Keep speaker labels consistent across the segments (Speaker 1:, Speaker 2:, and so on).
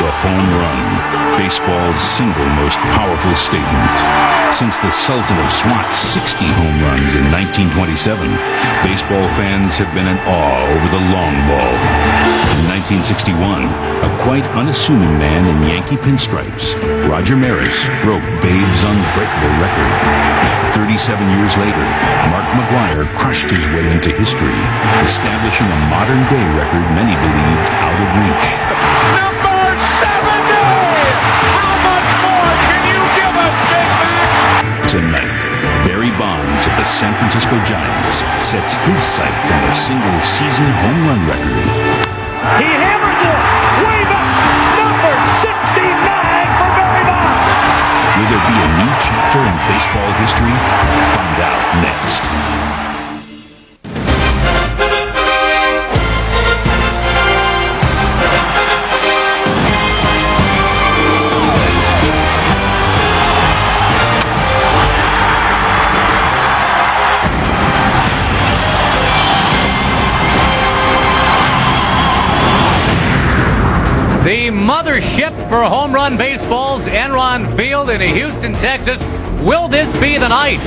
Speaker 1: The home run, baseball's single most powerful statement. Since the Sultan of Swat's 60 home runs in 1927, baseball fans have been in awe over the long ball. In 1961, a quite unassuming man in Yankee pinstripes, Roger Maris, broke Babe's unbreakable record. 37 years later, Mark McGwire crushed his way into history, establishing a modern-day record many believed out of reach.
Speaker 2: Number 70! How much more can you give us, Big Mac?
Speaker 1: Tonight, Barry Bonds of the San Francisco Giants sets his sights on a single-season home run record.
Speaker 2: He hammers it! Way back! Number 69 for Barry Bonds!
Speaker 1: Will there be a new chapter in baseball history? Find out next.
Speaker 3: The mothership for home run baseball's Enron Field in Houston, Texas. Will this be the night?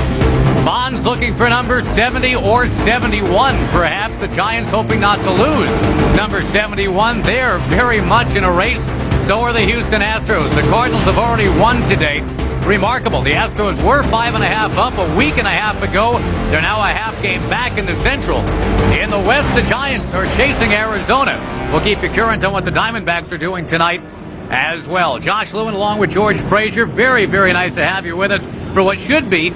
Speaker 3: Bonds looking for number 70 or 71, perhaps. The Giants hoping not to lose. Number 71, they're very much in a race. So are the Houston Astros. The Cardinals have already won today. Remarkable. The Astros were 5.5 up a week and a half ago. They're now a half game back in the Central. In the West, the Giants are chasing Arizona. We'll keep you current on what the Diamondbacks are doing tonight as well. Josh Lewin along with George Frazier. Very, very nice to have you with us for what could be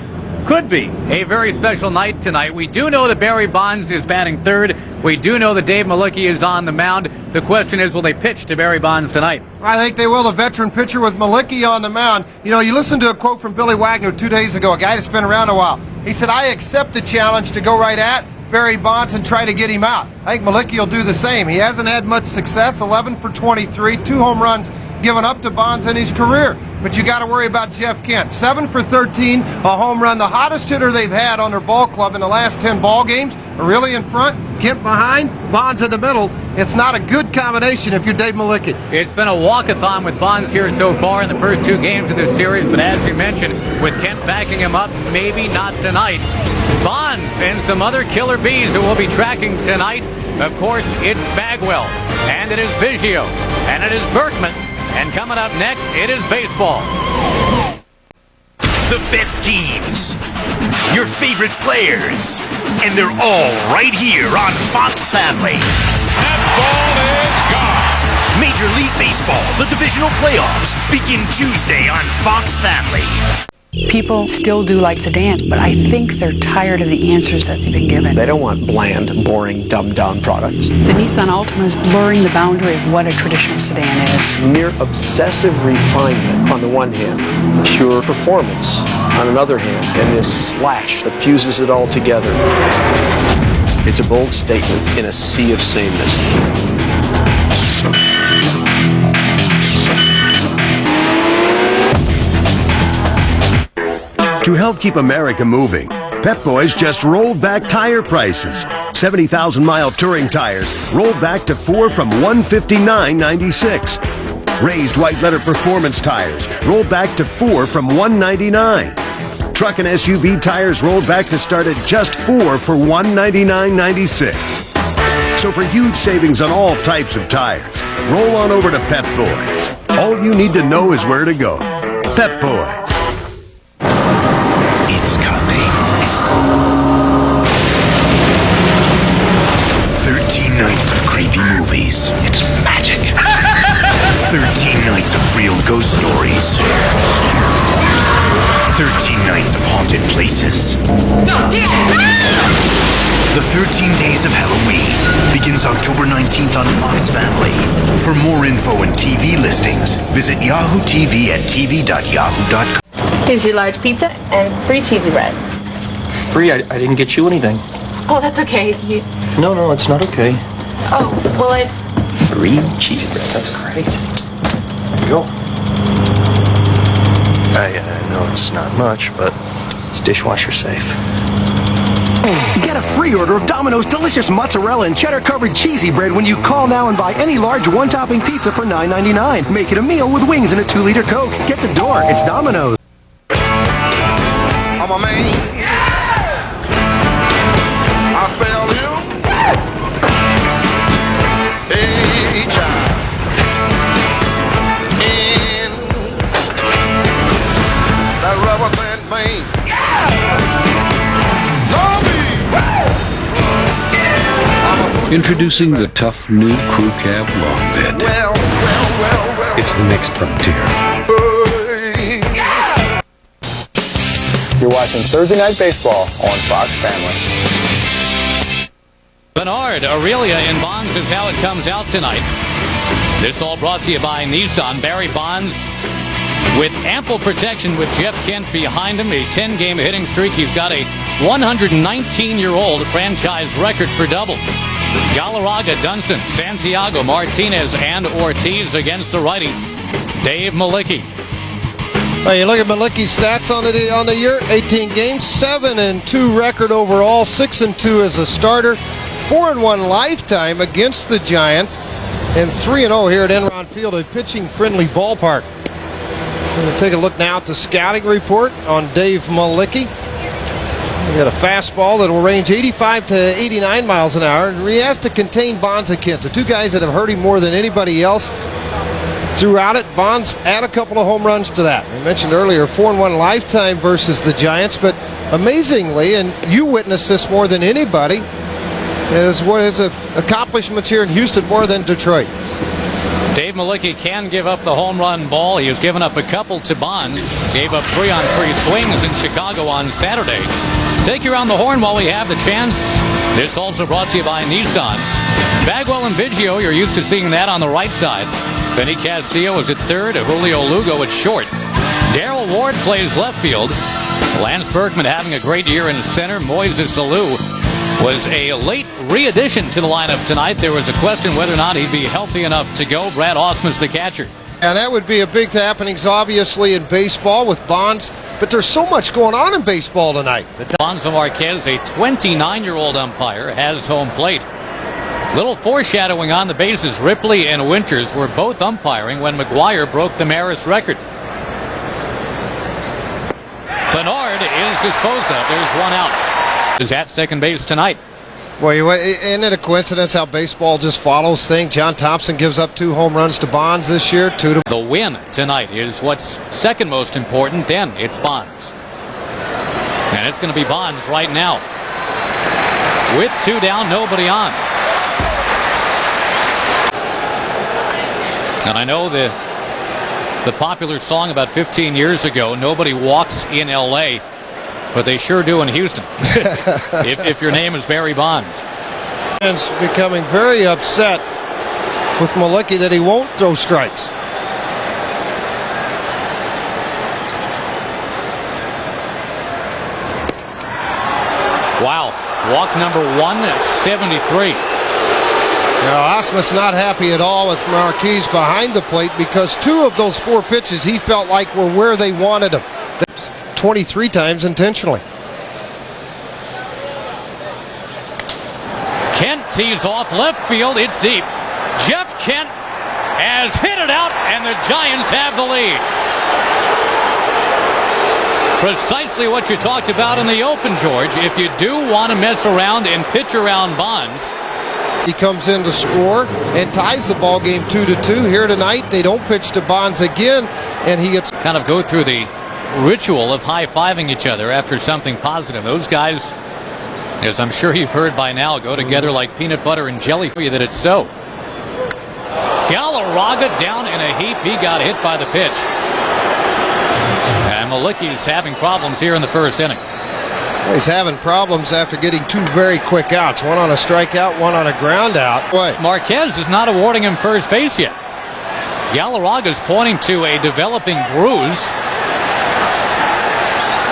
Speaker 3: a very special night tonight. We do know that Barry Bonds is batting third. We do know that Dave Malicki is on the mound. The question is, will they pitch to Barry Bonds tonight?
Speaker 4: I think they will. The veteran pitcher with Malicki on the mound. You know, you listened to a quote from Billy Wagner 2 days ago, a guy that's been around a while. He said, I accept the challenge to go right at Barry Bonds and try to get him out. I think Malicki will do the same. He hasn't had much success, 11 for 23, 2 home runs given up to Bonds in his career. But you got to worry about Jeff Kent. 7 for 13, a home run, the hottest hitter they've had on their ball club in the last 10 ball games. Really in front, Kent behind, Bonds in the middle. It's not a good combination if you're Dave Malicki.
Speaker 3: It's been a walkathon with Bonds here so far in the first 2 games of this series, but as you mentioned, with Kent backing him up, maybe not tonight. Bonds and some other killer bees that we'll be tracking tonight. Of course, it's Bagwell, and it is Biggio, and it is Berkman, and coming up next, it is baseball.
Speaker 5: The best teams, your favorite players, and they're all right here on Fox Family.
Speaker 2: That ball is gone!
Speaker 5: Major League Baseball, the divisional playoffs, begin Tuesday on Fox Family.
Speaker 6: People still do like sedans, but I think they're tired of the answers that they've been given.
Speaker 7: They don't want bland, boring, dumbed-down products.
Speaker 6: The Nissan Altima is blurring the boundary of what a traditional sedan is.
Speaker 7: Mere obsessive refinement on the one hand, pure performance on another hand, and this slash that fuses it all together. It's a bold statement in a sea of sameness.
Speaker 8: To help keep America moving, Pep Boys just rolled back tire prices. 70,000-mile touring tires rolled back to 4 from $159.96. Raised white letter performance tires rolled back to 4 from $199. Truck and SUV tires rolled back to start at just 4 for $199.96. So for huge savings on all types of tires, roll on over to Pep Boys. All you need to know is where to go. Pep Boys.
Speaker 5: It's coming. 13 nights of creepy movies. It's magic. 13 nights of real ghost stories. 13 nights of haunted places. The 13 Days of Halloween begins October 19th on Fox Family. For more info and TV listings, visit Yahoo TV at tv.yahoo.com.
Speaker 9: Here's your large pizza and free cheesy bread.
Speaker 10: Free? I didn't get you anything.
Speaker 9: Oh, that's okay.
Speaker 10: No, it's not okay.
Speaker 9: Oh, well,
Speaker 10: Free cheesy bread. That's great. There you go. I know it's not much, but it's dishwasher safe.
Speaker 11: Get a free order of Domino's delicious mozzarella and cheddar-covered cheesy bread when you call now and buy any large one-topping pizza for $9.99. Make it a meal with wings and a 2-liter Coke. Get the door. It's Domino's.
Speaker 4: I'm a man. I spell you. H-I. And that rubber band man.
Speaker 1: Introducing the tough new crew cab long bed. It's the next frontier.
Speaker 12: You're watching Thursday Night Baseball on Fox Family.
Speaker 3: Bernard, Aurelia, and Bonds is how it comes out tonight. This all brought to you by Nissan. Barry Bonds with ample protection with Jeff Kent behind him. A 10-game hitting streak. He's got a 119-year-old franchise record for doubles. Galarraga, Dunston, Santiago, Martinez, and Ortiz against the righty, Dave Malicki.
Speaker 4: Well, you look at Malicki's stats on the year: 18 games, 7-2 record overall, 6-2 as a starter, 4-1 lifetime against the Giants, and 3-0 here at Enron Field, a pitching-friendly ballpark. We're going to take a look now at the scouting report on Dave Malicki. We got a fastball that will range 85 to 89 miles an hour, and he has to contain Bonds and Kent, the two guys that have hurt him more than anybody else. Throughout it, Bonds add a couple of home runs to that. I mentioned earlier, 4-1 lifetime versus the Giants, but amazingly, and you witnessed this more than anybody, is what his accomplishments here in Houston more than Detroit.
Speaker 3: Dave Malicki can give up the home run ball. He has given up a couple to Bonds. Gave up 3-on-3 swings in Chicago on Saturday. Take you around the horn while we have the chance. This also brought to you by Nissan. Bagwell and Biggio, you're used to seeing that on the right side. Benny Castillo is at third. Julio Lugo at short. Darrell Ward plays left field. Lance Berkman having a great year in center. Moises Alou was a late re-addition to the lineup tonight. There was a question whether or not he'd be healthy enough to go. Brad Ausmus, the catcher.
Speaker 4: And that would be a big happenings, obviously, in baseball with Bonds. But there's so much going on in baseball tonight.
Speaker 3: Alfonso Marquez, a 29-year-old umpire, has home plate. Little foreshadowing on the bases. Ripley and Winters were both umpiring when McGuire broke the Maris record. Bernard is disposed of. There's one out. Is at second base tonight.
Speaker 4: Well, isn't it a coincidence how baseball just follows things? John Thompson gives up 2 home runs to Bonds this year. 2 to...
Speaker 3: The win tonight is what's second most important. Then it's Bonds. And it's going to be Bonds right now. With 2 down, nobody on. And I know the popular song about 15 years ago, Nobody Walks in L.A., but they sure do in Houston, if your name is Barry Bonds.
Speaker 4: And becoming very upset with Malicki that he won't throw strikes.
Speaker 3: Wow. Walk number 173.
Speaker 4: Now, Ausmus not happy at all with Marquez behind the plate because 2 of those 4 pitches he felt like were where they wanted him. 23 times intentionally.
Speaker 3: Kent tees off left field. It's deep. Jeff Kent has hit it out, and the Giants have the lead. Precisely what you talked about in the open, George. If you do want to mess around and pitch around Bonds,
Speaker 4: he comes in to score and ties the ball game 2-2. Here tonight, they don't pitch to Bonds again, and he gets
Speaker 3: kind of go through the ritual of high-fiving each other after something positive. Those guys, as I'm sure you've heard by now, go together like peanut butter and jelly for you that it's so. Galarraga down in a heap. He got hit by the pitch. And Malicki's having problems here in the first inning.
Speaker 4: He's having problems after getting 2 very quick outs. One on a strikeout, one on a ground out. What?
Speaker 3: Marquez is not awarding him first base yet. Galarraga's pointing to a developing bruise.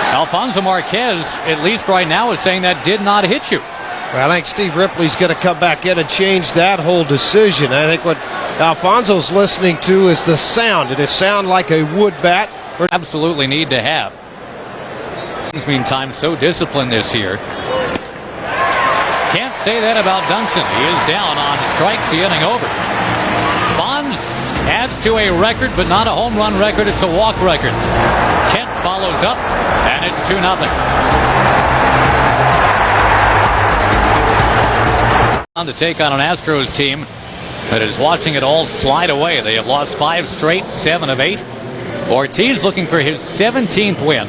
Speaker 3: Alfonso Marquez, at least right now, is saying that did not hit you.
Speaker 4: Well, I think Steve Ripley's going to come back in and change that whole decision. I think what Alfonso's listening to is the sound. Did it sound like a wood bat?
Speaker 3: Absolutely need to have. Meantime, so disciplined this year. say that about Dunston. He is down on strikes the inning over. Bonds adds to a record, but not a home run record. It's a walk record. Kent follows up, and it's 2-0. On to take on an Astros team that is watching it all slide away. They have lost 5 straight, 7 of 8. Ortiz looking for his 17th win.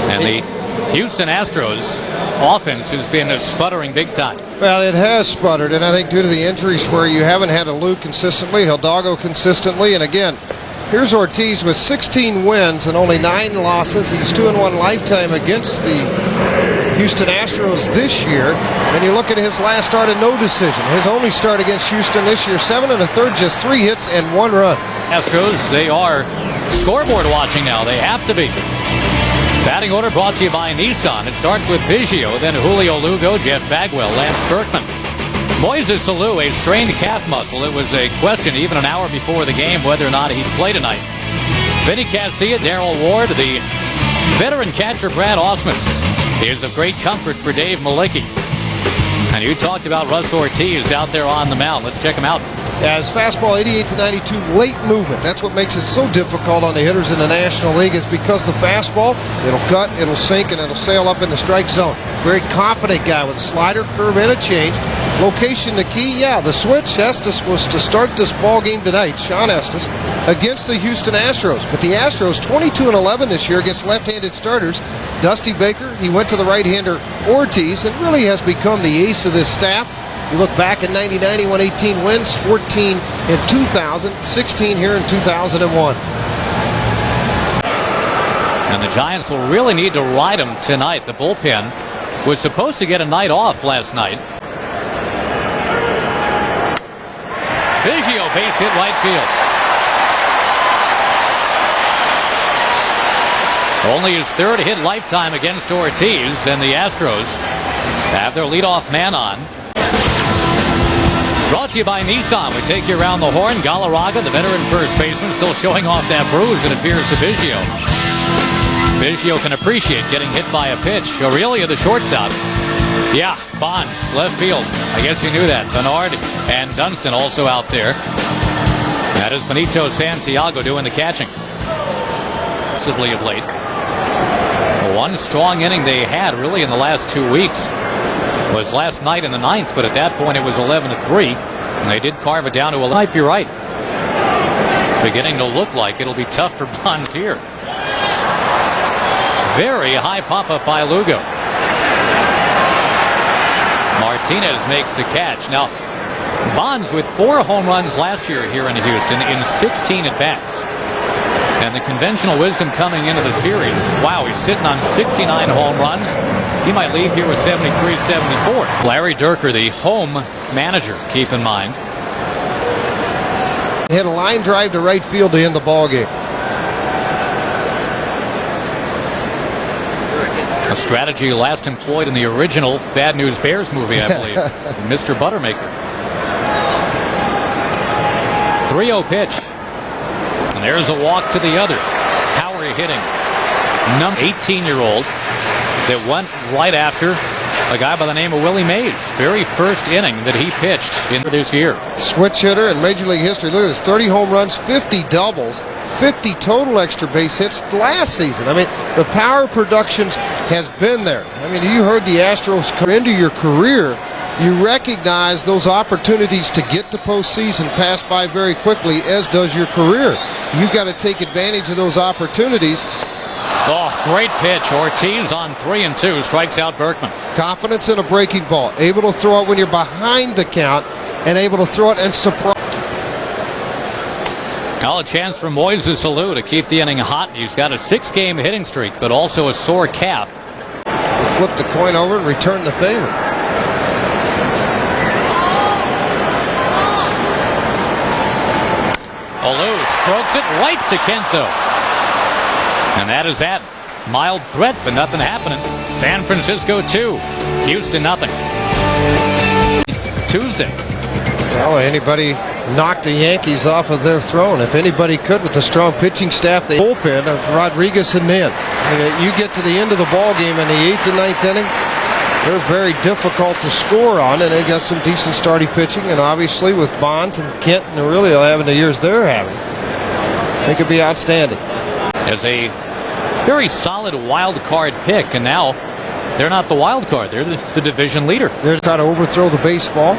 Speaker 3: And the Houston Astros offense has been sputtering big time.
Speaker 4: Well, it has sputtered, and I think due to the injuries where you haven't had a Lou consistently, Hidalgo consistently, and again, here's Ortiz with 16 wins and only 9 losses. He's 2-1 lifetime against the Houston Astros this year. And you look at his last start, a no decision. His only start against Houston this year, 7 1/3, just 3 hits and 1 run.
Speaker 3: Astros, they are scoreboard watching now. They have to be. Batting order brought to you by Nissan. It starts with Biggio, then Julio Lugo, Jeff Bagwell, Lance Berkman. Moises Alou, a strained calf muscle. It was a question even an hour before the game whether or not he'd play tonight. Vinny Castilla, Darrell Ward, the veteran catcher Brad Ausmus is of great comfort for Dave Malicki. And you talked about Russ Ortiz out there on the mound. Let's check him out.
Speaker 4: Yeah, his fastball 88-92, late movement. That's what makes it so difficult on the hitters in the National League, is because the fastball, it'll cut, it'll sink, and it'll sail up in the strike zone. Very confident guy with a slider, curve, and a change. Location the key, yeah, the switch. Estes was to start this ball game tonight, Sean Estes, against the Houston Astros. But the Astros, 22-11 this year against left-handed starters. Dusty Baker, he went to the right-hander Ortiz, and really has become the ace of this staff. You look back in 99, he won 18 wins, 14 in 2000, 16 here in 2001.
Speaker 3: And the Giants will really need to ride him tonight. The bullpen was supposed to get a night off last night. Biggio, base hit right field. Only his 3rd hit lifetime against Ortiz, and the Astros have their leadoff man on. Brought to you by Nissan. We take you around the horn. Galarraga, the veteran first baseman, still showing off that bruise, it appears, to Biggio. Biggio can appreciate getting hit by a pitch. Aurelia, the shortstop. Yeah, Bonds, left field. I guess you knew that. Bernard and Dunston also out there. That is Benito Santiago doing the catching. Possibly of late. One strong inning they had really in the last 2 weeks was last night in the 9th, but at that point it was 11-3, and they did carve it down to 11. Might be right. It's beginning to look like it'll be tough for Bonds here. Very high pop-up by Lugo. Martinez makes the catch. Now, Bonds with 4 home runs last year here in Houston in 16 at-bats. And the conventional wisdom coming into the series, wow, he's sitting on 69 home runs. He might leave here with 73, 74. Larry Dierker, the home manager, keep in mind.
Speaker 4: Hit a line drive to right field to end the ball game.
Speaker 3: A strategy last employed in the original Bad News Bears movie, I believe. Mr. Buttermaker. 3-0 pitch. And there's a walk to the other. Power hitting. 18-year-old that went right after a guy by the name of Willie Mays. Very first inning that he pitched in this year.
Speaker 4: Switch hitter in Major League history. Look at this, 30 home runs, 50 doubles, 50 total extra base hits last season. I mean, the power productions has been there. I mean, you heard the Astros come into your career. You recognize those opportunities to get to postseason pass by very quickly, as does your career. You've got to take advantage of those opportunities.
Speaker 3: Oh, great pitch. Ortiz on 3-2, strikes out Berkman.
Speaker 4: Confidence in a breaking ball. Able to throw it when you're behind the count, and able to throw it and surprise.
Speaker 3: Now a chance for Moises Alou to keep the inning hot. He's got a 6-game hitting streak, but also a sore calf.
Speaker 4: We'll flip the coin over and return the favor.
Speaker 3: Alou strokes it right to Kent, though. And that is that. Mild threat, but nothing happening. San Francisco 2, Houston nothing. Tuesday.
Speaker 4: Well, anybody knocked the Yankees off of their throne. If anybody could, with the strong pitching staff, the bullpen of Rodriguez and Nin. You get to the end of the ball game in the 8th and 9th inning, They're very difficult to score on, and they got some decent starting pitching, and obviously with Bonds and Kent and Aurelio having the years they're having, they could be outstanding.
Speaker 3: As a very solid wild card pick, and now they're not the wild card, they're the division leader.
Speaker 4: They're trying to overthrow the baseball.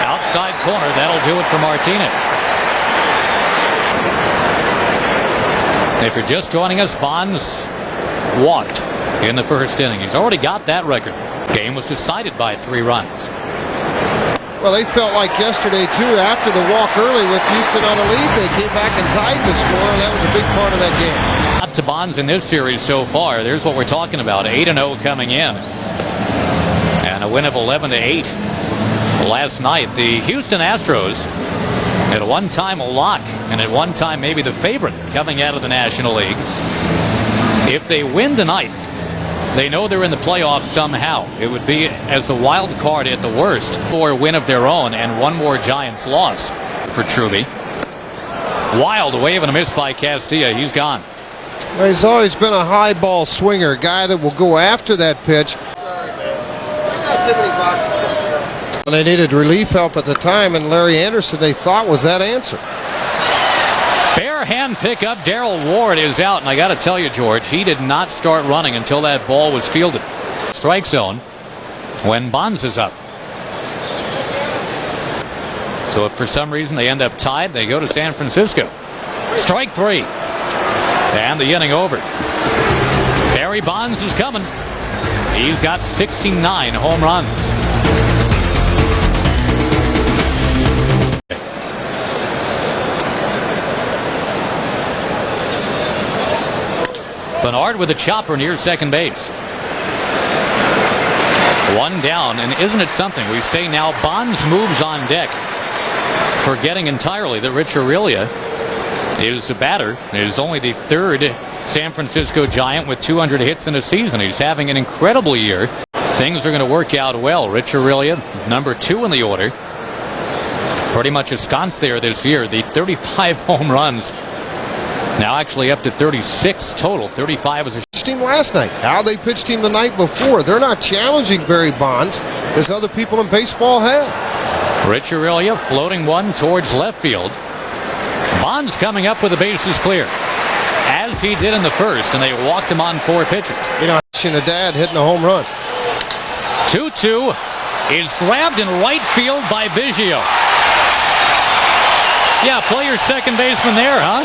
Speaker 3: Outside corner, that'll do it for Martinez. If you're just joining us, Bonds walked in the first inning. He's already got that record. Game was decided by 3 runs.
Speaker 4: Well, they felt like yesterday, too, after the walk early with Houston on a lead, they came back and tied the score, and that was a big part of that game.
Speaker 3: Up to Bonds in this series so far. There's what we're talking about. 8-0 coming in. And a win of 11-8 last night. The Houston Astros, at one time a lock, and at one time maybe the favorite coming out of the National League. If they win tonight, they know they're in the playoffs somehow. It would be as a wild card at the worst, for a win of their own and one more Giants loss for Truby. Wild wave and a miss by Castilla. He's gone.
Speaker 4: Well, he's always been a high ball swinger, a guy that will go after that pitch. And they needed relief help at the time, and Larry Anderson, they thought, was that answer.
Speaker 3: Bare hand pickup. Darrell Ward is out, and I got to tell you, George, he did not start running until that ball was fielded. Strike zone when Bonds is up. So if for some reason they end up tied, they go to San Francisco. Strike 3. And the inning over. Barry Bonds is coming. He's got 69 home runs. Bernard with a chopper near second base. 1 down, and isn't it something? We say now Bonds moves on deck, forgetting entirely that Rich Aurelia is a batter. It is only the 3rd San Francisco Giant with 200 hits in a season. He's having an incredible year. Things are going to work out well. Rich Aurelia, number 2 in the order, pretty much ensconced there this year. The 35 home runs. Now actually up to 36 total. 35 was a
Speaker 4: team last night. How they pitched him the night before. They're not challenging Barry Bonds as other people in baseball have.
Speaker 3: Rich Aurelia floating one towards left field. Bonds coming up with the bases clear, as he did in the first, and they walked him on 4 pitches.
Speaker 4: You know, a dad hitting a home run.
Speaker 3: 2-2 is grabbed in right field by Biggio. Yeah, play your second baseman there, huh?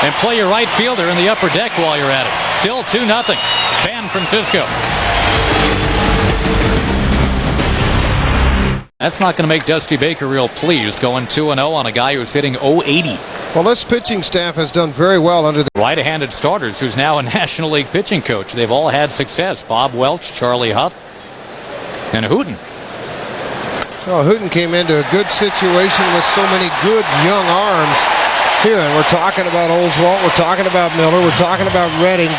Speaker 3: And play your right fielder in the upper deck while you're at it. Still 2-0, San Francisco. That's not going to make Dusty Baker real pleased, going 2-0 on a guy who's hitting .080.
Speaker 4: Well, this pitching staff has done very well under the
Speaker 3: right-handed starters, who's now a National League pitching coach. They've all had success. Bob Welch, Charlie Huff, and Hooten.
Speaker 4: Well, Hooten came into a good situation with so many good young arms here, and we're talking about Oswalt, we're talking about Miller, we're talking about Redding.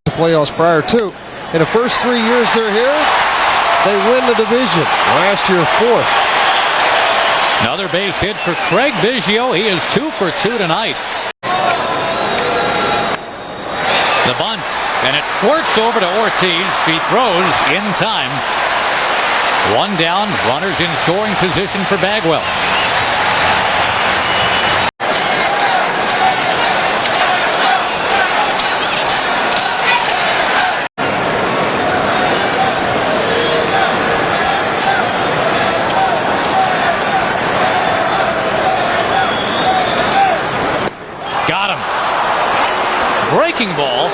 Speaker 4: The playoffs prior to. In the first 3 years they're here, they win the division. Last year, 4th.
Speaker 3: Another base hit for Craig Biggio. He is 2 for 2 tonight. The bunt, and it squirts over to Ortiz. He throws in time. 1 down, runners in scoring position for Bagwell. Got him. Breaking ball,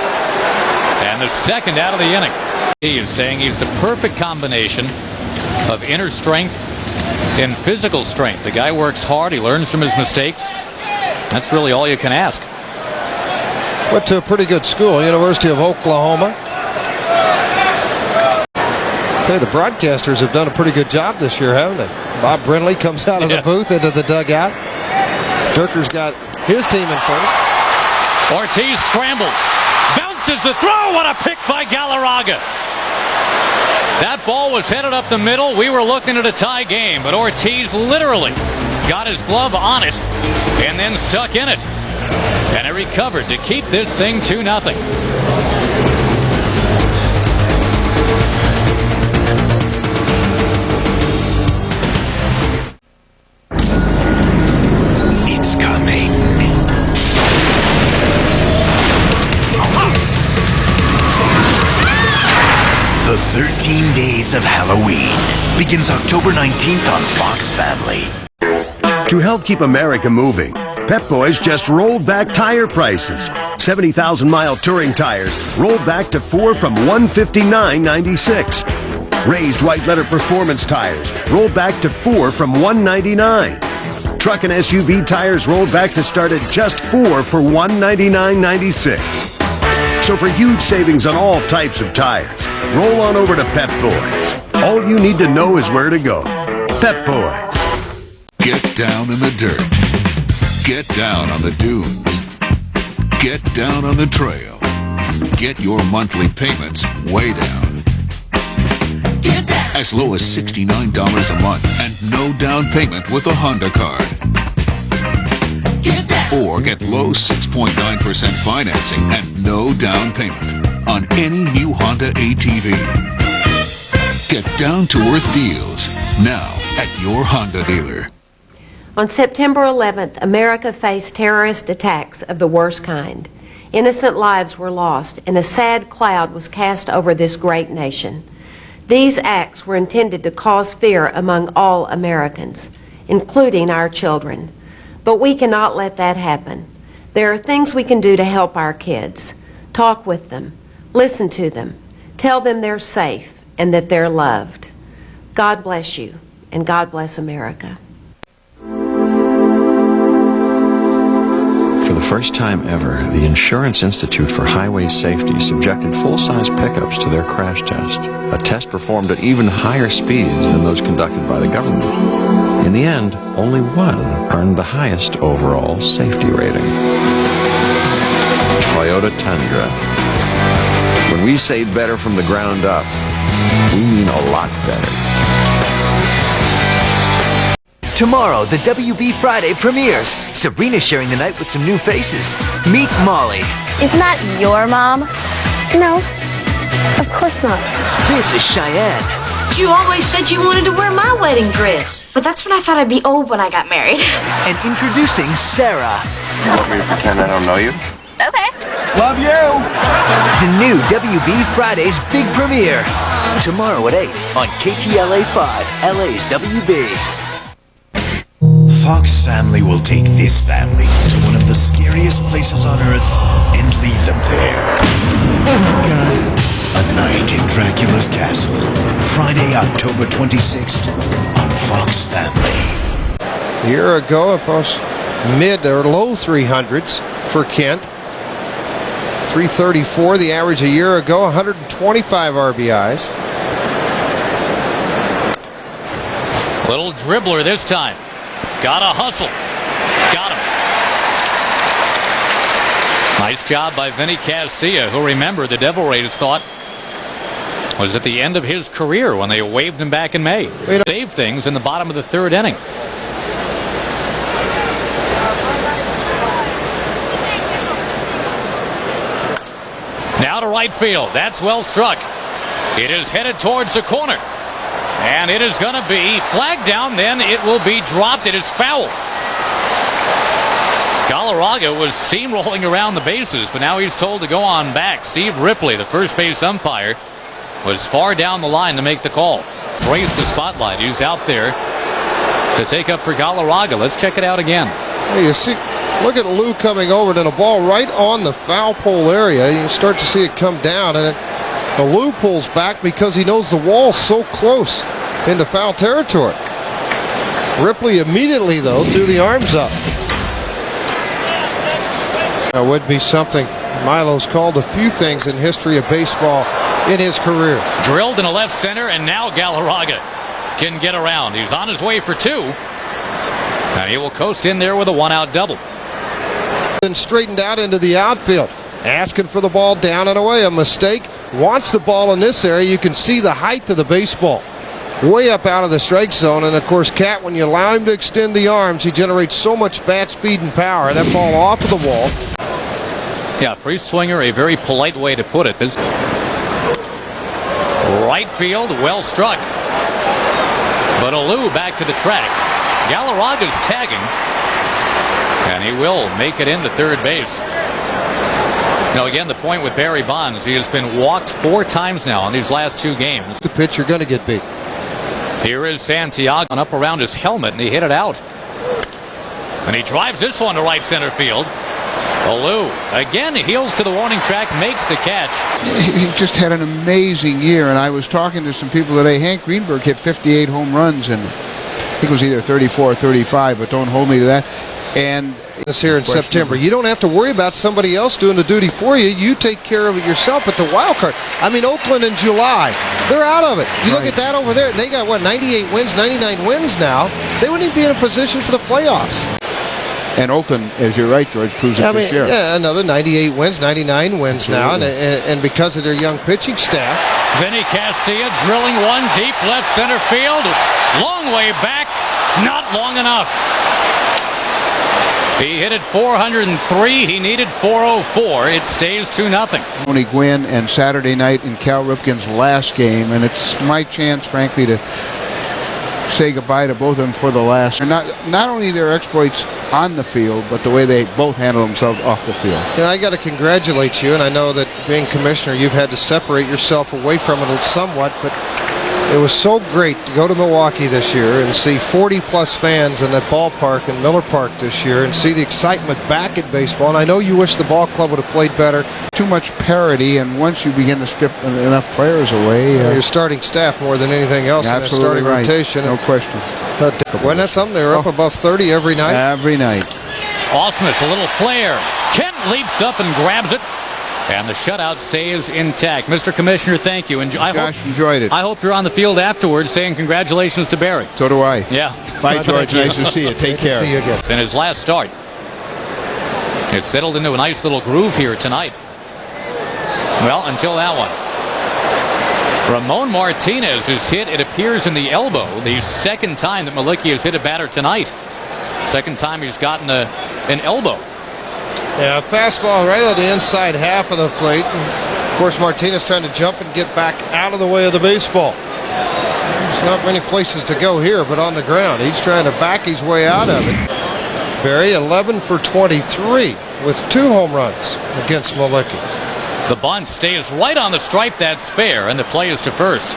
Speaker 3: and the second out of the inning. He is saying he's the perfect combination of inner strength and physical strength. The guy works hard. He learns from his mistakes. That's really all you can ask.
Speaker 4: Went to a pretty good school, University of Oklahoma. Tell you, the broadcasters have done a pretty good job this year, haven't they? Bob Brindley comes out of the booth into the dugout. Dirker's got his team in first.
Speaker 3: Ortiz scrambles, bounces the throw. What a pick by Galarraga. That ball was headed up the middle. We were looking at a tie game, but Ortiz literally got his glove on it and then stuck in it. And he recovered to keep this thing 2-0.
Speaker 5: It's coming. The 13 Days of Halloween begins October 19th on Fox Family.
Speaker 8: To help keep America moving, Pep Boys just rolled back tire prices. 70,000-mile touring tires rolled back to 4 from $159.96. Raised white letter performance tires rolled back to 4 from $199. Truck and SUV tires rolled back to start at just 4 for $199.96. So for huge savings on all types of tires, roll on over to Pep Boys. All you need to know is where to go. Pep Boys.
Speaker 1: Get down in the dirt. Get down on the dunes. Get down on the trail. Get your monthly payments way down. As low as $69 a month and no down payment with a Honda card. Or get low 6.9% financing and no down payment on any new Honda ATV. Get down-to-earth deals now at your Honda dealer.
Speaker 13: On September 11th, America faced terrorist attacks of the worst kind. Innocent lives were lost, and a sad cloud was cast over this great nation. These acts were intended to cause fear among all Americans, including our children. But we cannot let that happen. There are things we can do to help our kids. Talk with them, listen to them, tell them they're safe and that they're loved. God bless you, and God bless America.
Speaker 7: For the first time ever, the Insurance Institute for Highway Safety subjected full-size pickups to their crash test, a test performed at even higher speeds than those conducted by the government. In the end, only one earned the highest overall safety rating. Toyota Tundra. When we say better from the ground up, we mean a lot better.
Speaker 14: Tomorrow, the WB Friday premieres. Sabrina's sharing the night with some new faces. Meet Molly.
Speaker 15: Isn't that your mom? No, of course not.
Speaker 14: This is Cheyenne.
Speaker 15: You always said you wanted to wear my wedding dress. But that's when I thought I'd be old when I got married.
Speaker 14: And introducing Sarah.
Speaker 12: You want me to pretend I don't know you?
Speaker 15: Okay.
Speaker 12: Love you!
Speaker 14: The new WB Friday's big premiere. Tomorrow at 8 on KTLA 5, LA's WB.
Speaker 5: Fox Family will take this family to one of the scariest places on earth and leave them there. A night in Dracula's castle. Friday, October 26th on Fox Family.
Speaker 4: A year ago, it was mid or low 300s for Kent. 334, the average a year ago, 125 RBIs.
Speaker 3: Little dribbler this time. Got a hustle. Got him. Nice job by Vinny Castilla, who, remember, the Devil Rays thought was at the end of his career when they waved him back in May. Saved things in the bottom of the third inning. Now to right field. That's well struck. It is headed towards the corner. And it is going to be flagged down, then it will be dropped. It is foul. Galarraga was steamrolling around the bases, but now he's told to go on back. Steve Ripley, the first base umpire, was far down the line to make the call. Brace the spotlight. He's out there to take up for Galarraga. Let's check it out again.
Speaker 4: Hey, you see, look at Lou coming over, and a ball right on the foul pole area. You start to see it come down, and Lou pulls back because he knows the wall's so close into foul territory. Ripley immediately, though, threw the arms up. That would be something. Milo's called a few things in history of baseball in his career.
Speaker 3: Drilled in a left center, and now Galarraga can get around. He's on his way for two, and he will coast in there with a one-out double.
Speaker 4: Then straightened out into the outfield. asking for the ball down and away. A mistake. Wants the ball in this area. You can see the height of the baseball. Way up out of the strike zone. And, of course, Cat, when you allow him to extend the arms, he generates so much bat speed and power. That ball off of the wall.
Speaker 3: Yeah, free swinger, a very polite way to put it. This right field, well struck. But Alou back to the track. Galarraga's tagging. And he will make it into third base. Now, again, the point with Barry Bonds, he has been walked 4 times now in these last 2 games.
Speaker 4: The pitcher going to get beat.
Speaker 3: Here is Santiago up around his helmet, and he hit it out. And he drives this one to right center field. Alou again heels to the warning track, makes the catch.
Speaker 16: He just had an amazing year, and I was talking to some people today. Hank Greenberg hit 58 home runs, and I think it was either 34 or 35, but don't hold me to that. And
Speaker 4: this here in September, you don't have to worry about somebody else doing the duty for you. You take care of it yourself. But the wild card, I mean, Oakland in July, they're out of it. You look at that over there, they got what, 98 wins, 99 wins now. They wouldn't even be in a position for the playoffs.
Speaker 16: And Oakland, as you're right, George, proves it this year.
Speaker 4: Yeah, another 98 wins, 99 wins now, and because of their young pitching staff.
Speaker 3: Vinny Castilla drilling one deep left center field. Long way back, not long enough. He hit it 403. He needed 404. It stays 2-0.
Speaker 16: Tony Gwynn and Saturday night in Cal Ripken's last game, and it's my chance, frankly, to say goodbye to both of them for the last. And not only their exploits on the field, but the way they both handle themselves off the field.
Speaker 4: Yeah, I got to congratulate you, and I know that being commissioner, you've had to separate yourself away from it somewhat, but it was so great to go to Milwaukee this year and see 40-plus fans in that ballpark in Miller Park this year and see the excitement back at baseball. And I know you wish the ball club would have played better.
Speaker 16: Too much parity, and once you begin to strip enough players away...
Speaker 4: your starting staff more than anything else in that starting rotation.
Speaker 16: No question.
Speaker 4: But wasn't that something? They were up above 30 every night?
Speaker 16: Every night.
Speaker 3: Ausmus, a little flare. Kent leaps up and grabs it. And the shutout stays intact. Mr. Commissioner, thank you.
Speaker 16: Enjoyed it.
Speaker 3: I hope you're on the field afterwards saying congratulations to Barry.
Speaker 16: So do I.
Speaker 3: Yeah.
Speaker 16: Bye, George. Nice to see you. Take care.
Speaker 4: See you again.
Speaker 3: In his last start. It's settled into a nice little groove here tonight. Well, until that one. Ramon Martinez is hit, it appears, in the elbow. The second time that Malicki has hit a batter tonight. Second time he's gotten an elbow.
Speaker 4: Yeah, fastball right on the inside half of the plate. And of course, Martinez trying to jump and get back out of the way of the baseball. There's not many places to go here but on the ground. He's trying to back his way out of it. Barry 11 for 23 with 2 home runs against Malicki.
Speaker 3: The bunt stays right on the stripe. That's fair, and the play is to first.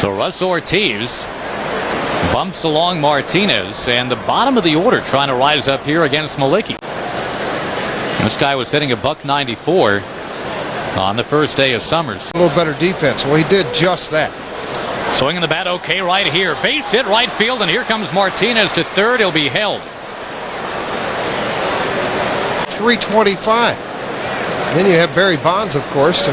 Speaker 3: So Russ Ortiz bumps along Martinez, and the bottom of the order trying to rise up here against Malicki. This guy was hitting $194 on the first day of Summers.
Speaker 4: A little better defense. Well, he did just that.
Speaker 3: Swinging the bat okay right here. Base hit right field, and here comes Martinez to third. He'll be held.
Speaker 4: 325. Then you have Barry Bonds, of course, to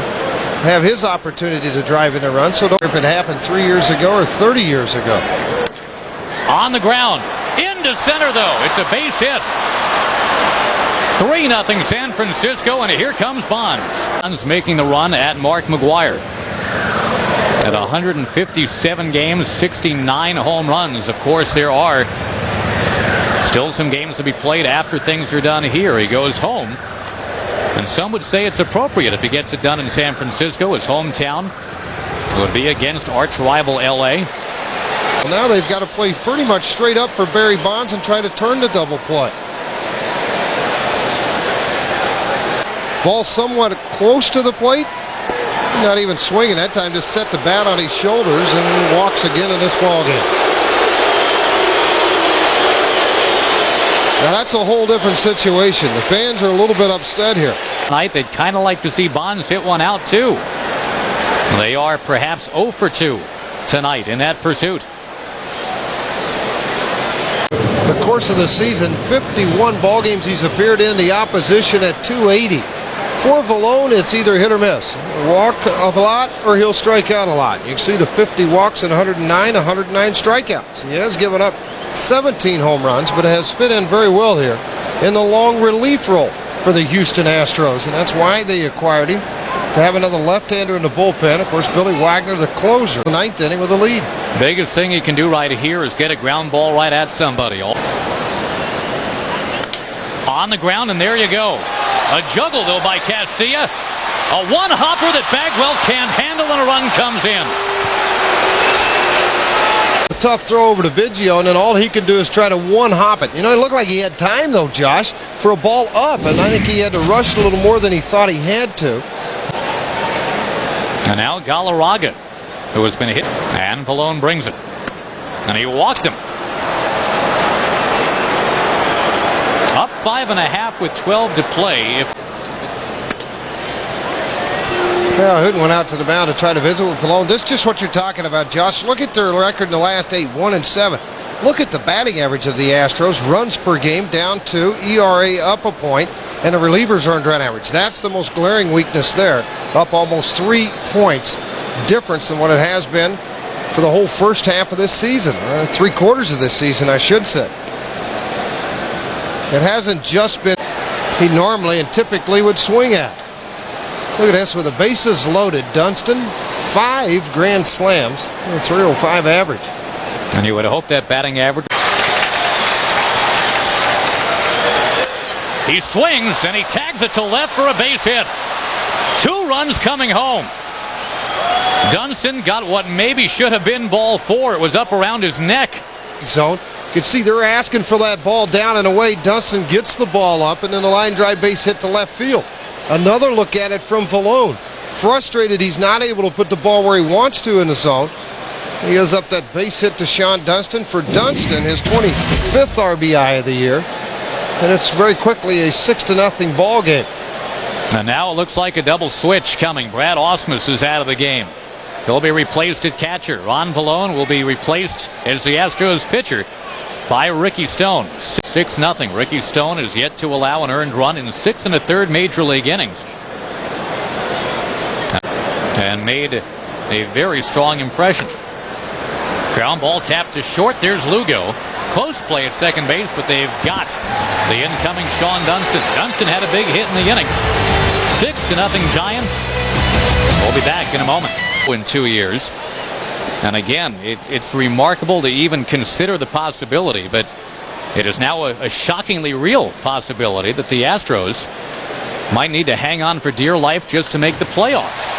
Speaker 4: have his opportunity to drive in a run. So don't know if it happened 3 years ago or 30 years ago.
Speaker 3: On the ground. Into center, though. It's a base hit. 3-0 San Francisco, and here comes Bonds. Bonds making the run at Mark McGwire. At 157 games, 69 home runs. Of course, there are still some games to be played after things are done here. He goes home. And some would say it's appropriate if he gets it done in San Francisco, his hometown. It would be against arch rival L.A.
Speaker 4: Well, now they've got to play pretty much straight up for Barry Bonds and try to turn the double play. Ball somewhat close to the plate. Not even swinging that time, just set the bat on his shoulders and walks again in this ball game. Now that's a whole different situation. The fans are a little bit upset here.
Speaker 3: Tonight, they'd kind of like to see Bonds hit one out too. They are perhaps 0 for 2 tonight in that pursuit.
Speaker 4: The course of the season, 51 ball games he's appeared in, the opposition at 280. For Vallone, it's either hit or miss. Walk a lot or he'll strike out a lot. You can see the 50 walks and 109 strikeouts. He has given up 17 home runs, but has fit in very well here in the long relief role. for the Houston Astros, and that's why they acquired him, to have another left-hander in the bullpen. Of course, Billy Wagner, the closer, the ninth inning with a lead.
Speaker 3: Biggest thing he can do right here is get a ground ball right at somebody. On the ground, and there you go. A juggle, though, by Castilla. A one-hopper that Bagwell can't handle, and a run comes in.
Speaker 4: A tough throw over to Biggio, and then all he could do is try to one-hop it. You know, it looked like he had time, though, Josh, for a ball up, and I think he had to rush a little more than he thought he had to.
Speaker 3: And now Galarraga, who has been hit, and Pallone brings it. And he walked him. Up 5.5 with 12 to play.
Speaker 4: Now Hooten went out to the mound to try to visit with Pallone. This is just what you're talking about, Josh. Look at their record in the last 8, 1-7. Look at the batting average of the Astros. Runs per game down 2, ERA up a point, and the relievers earned run average. That's the most glaring weakness there. Up almost 3 points difference than what it has been for the whole first half of this season. 3/4 of this season, I should say. It hasn't just been he normally and typically would swing at. Look at this with the bases loaded. Dunston, 5 grand slams, a 305 average.
Speaker 3: And you would hope that batting average. He swings and he tags it to left for a base hit. 2 runs coming home. Dunston got what maybe should have been ball 4. It was up around his neck.
Speaker 4: Zone. You can see they're asking for that ball down and away. Dunston gets the ball up, and then a line drive base hit to left field. Another look at it from Pallone. Frustrated he's not able to put the ball where he wants to in the zone. He gives up that base hit to Sean Dunston. For Dunston, his 25th RBI of the year. And it's very quickly a 6-0 ball game.
Speaker 3: And now it looks like a double switch coming. Brad Ausmus is out of the game. He'll be replaced at catcher. Ron Pallone will be replaced as the Astros pitcher by Ricky Stone. 6-0. Ricky Stone is yet to allow an earned run in 6 1/3 major league innings. And made a very strong impression. Ground ball tapped to short. There's Lugo. Close play at second base, but they've got the incoming Sean Dunston. Dunston had a big hit in the inning. 6-0 Giants. We'll be back in a moment. In 2 years. And again, it's remarkable to even consider the possibility, but it is now a shockingly real possibility that the Astros might need to hang on for dear life just to make the playoffs.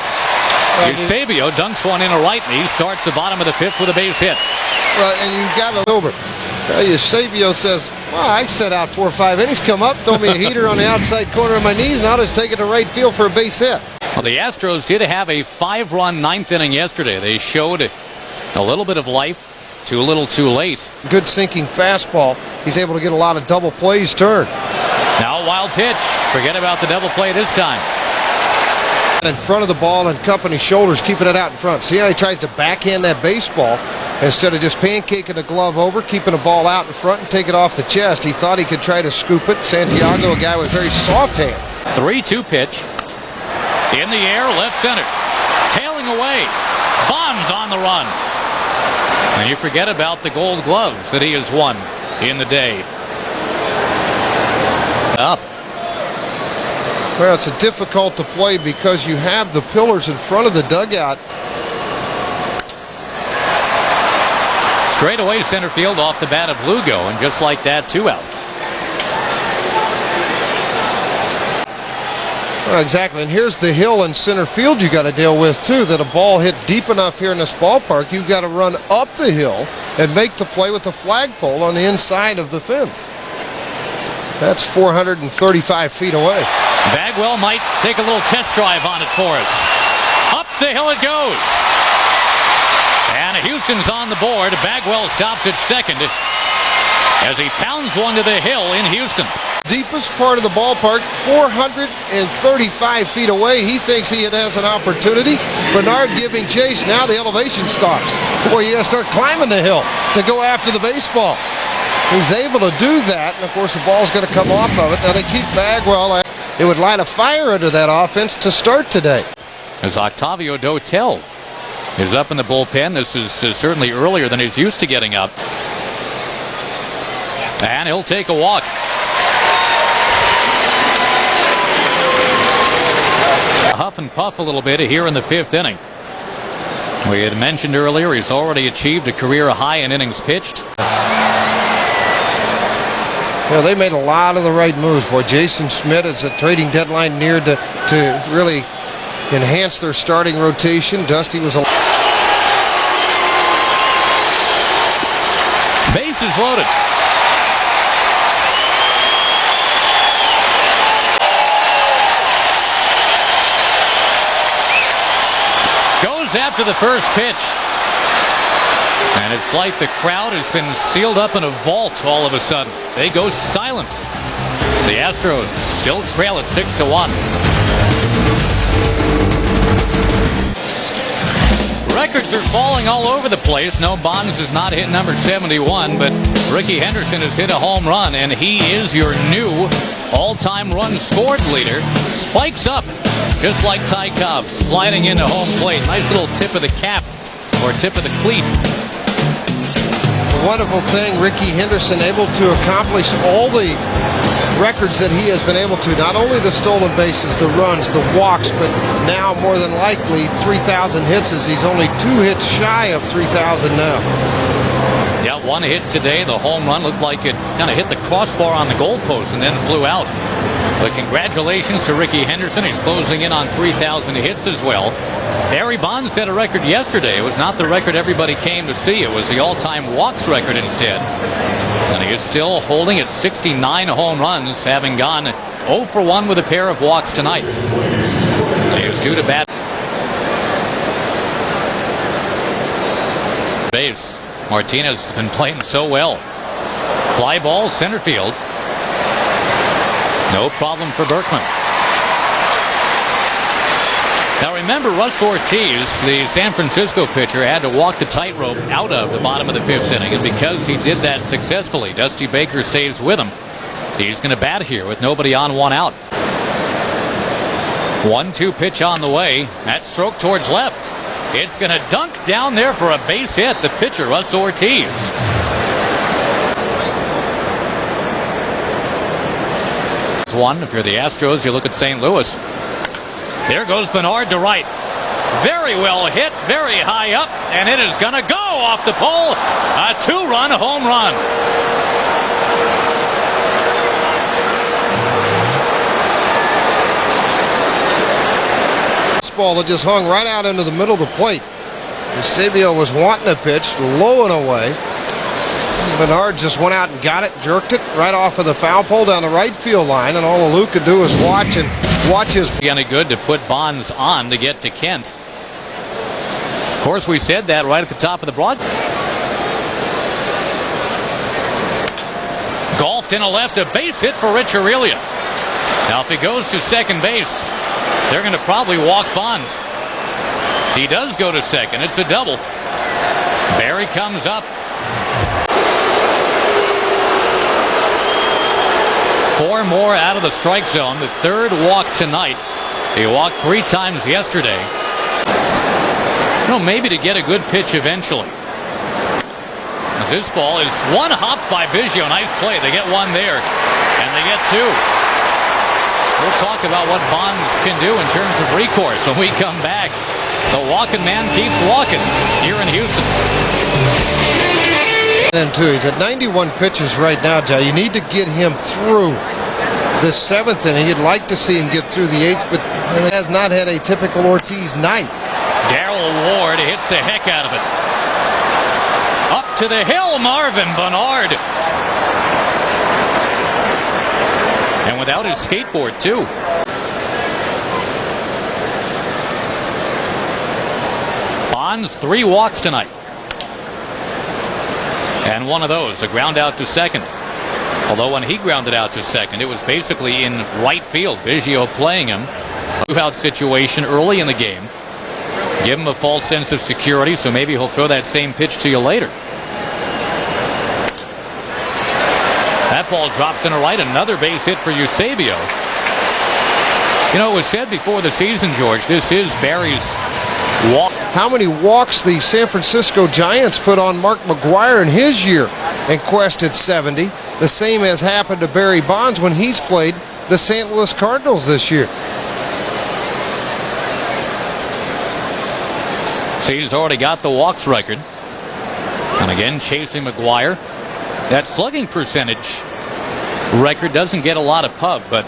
Speaker 3: Eusebio dunks one in a right knee, starts the bottom of the 5th with a base hit.
Speaker 4: Well, and you've got to over. Eusebio says, well, I set out 4 or 5 innings, come up, throw me a heater on the outside corner of my knees, and I'll just take it to right field for a base hit.
Speaker 3: Well, the Astros did have a 5-run 9th inning yesterday. They showed a little bit of life, too little too late.
Speaker 4: Good sinking fastball. He's able to get a lot of double plays turned.
Speaker 3: Now a wild pitch. Forget about the double play this time.
Speaker 4: In front of the ball and company's shoulders, keeping it out in front. See how he tries to backhand that baseball instead of just pancaking the glove over, keeping the ball out in front and take it off the chest. He thought he could try to scoop it. Santiago, a guy with very soft hands.
Speaker 3: 3-2 pitch. In the air, left center. Tailing away. Bonds on the run. And you forget about the gold gloves that he has won in the day. Up.
Speaker 4: Well, it's a difficult to play because you have the pillars in front of the dugout.
Speaker 3: Straight away center field off the bat of Lugo, and just like that, 2 out.
Speaker 4: Well, exactly, and here's the hill in center field you got to deal with too, that a ball hit deep enough here in this ballpark, you've got to run up the hill and make the play with the flagpole on the inside of the fence. That's 435 feet away.
Speaker 3: Bagwell might take a little test drive on it for us. Up the hill it goes. And Houston's on the board. Bagwell stops at second as he pounds one to the hill in Houston.
Speaker 4: Deepest part of the ballpark, 435 feet away. He thinks he has an opportunity. Bernard giving chase. Now the elevation stops. Boy, you got to start climbing the hill to go after the baseball. He's able to do that, and of course the ball's going to come off of it. Now they keep Bagwell. It would light a fire under that offense to start today.
Speaker 3: As Octavio Dotel is up in the bullpen. This is certainly earlier than he's used to getting up. And he'll take a walk. huff and puff a little bit here in the 5th inning. We had mentioned earlier he's already achieved a career high in innings pitched.
Speaker 4: You know, they made a lot of the right moves. Boy, Jason Schmidt, as a trading deadline neared to really enhance their starting rotation. Dusty was a...
Speaker 3: Bases loaded. Goes after the first pitch. And it's like the crowd has been sealed up in a vault all of a sudden. They go silent. The Astros still trail at 6-1. Records are falling all over the place. No, Bonds has not hit number 71, but Ricky Henderson has hit a home run, and he is your new all-time run scored leader. Spikes up, just like Ty Cobb, sliding into home plate. Nice little tip of the cap, or tip of the cleat.
Speaker 4: Wonderful thing, Ricky Henderson able to accomplish all the records that he has been able to. Not only the stolen bases, the runs, the walks, but now more than likely 3,000 hits, as he's only 2 hits shy of 3,000 now.
Speaker 3: Yeah, 1 hit today. The home run looked like it kind of hit the crossbar on the goalpost and then flew out. But congratulations to Ricky Henderson. He's closing in on 3,000 hits as well. Barry Bonds set a record yesterday. It was not the record everybody came to see. It was the all-time walks record instead. And he is still holding at 69 home runs, having gone 0 for 1 with a pair of walks tonight. He is due to bat. Base. Martinez has been playing so well. Fly ball, center field. No problem for Berkman. Now remember, Russ Ortiz, the San Francisco pitcher, had to walk the tightrope out of the bottom of the 5th inning, and because he did that successfully, Dusty Baker stays with him. He's going to bat here with nobody on, 1 out. 1-2 pitch on the way. That stroke towards left. It's going to dunk down there for a base hit. The pitcher, Russ Ortiz. One, if you're the Astros, you look at St. Louis. There goes Bernard to right. Very well hit, very high up, and it is going to go off the pole. A 2-run home run.
Speaker 4: This ball that just hung right out into the middle of the plate. Eusebio was wanting a pitch, low and away. Bernard just went out and got it, jerked it right off of the foul pole down the right field line, and all Luke could do was watch his...
Speaker 3: Any good to put Bonds on to get to Kent. Of course, we said that right at the top of the broadcast. Golfed in a left, a base hit for Rich Aurelia. Now, if he goes to second base, they're going to probably walk Bonds. He does go to second. It's a double. Barry comes up. 4 more out of the strike zone. The 3rd walk tonight. He walked 3 times yesterday. You know, maybe to get a good pitch eventually. As this ball is one hopped by Biggio. Nice play. They get 1 there. And they get 2. We'll talk about what Bonds can do in terms of recourse when we come back. The walking man keeps walking here in Houston.
Speaker 4: And 2. He's at 91 pitches right now, Jay. You need to get him through this 7th inning. You'd like to see him get through the 8th, but he has not had a typical Ortiz night.
Speaker 3: Darrell Ward hits the heck out of it. Up to the hill, Marvin Bernard. And without his skateboard, too. Bonds, 3 walks tonight. And 1 of those, a ground out to second. Although when he grounded out to second, it was basically in right field. Biggio playing him. Two-out situation early in the game. Give him a false sense of security, so maybe he'll throw that same pitch to you later. That ball drops in a right. Another base hit for Eusebio. You know, it was said before the season, George, this is Barry's walk.
Speaker 4: How many walks the San Francisco Giants put on Mark McGwire in his year and quested 70. The same has happened to Barry Bonds when he's played the St. Louis Cardinals this year.
Speaker 3: See, he's already got the walks record. And again, chasing McGuire. That slugging percentage record doesn't get a lot of pub, but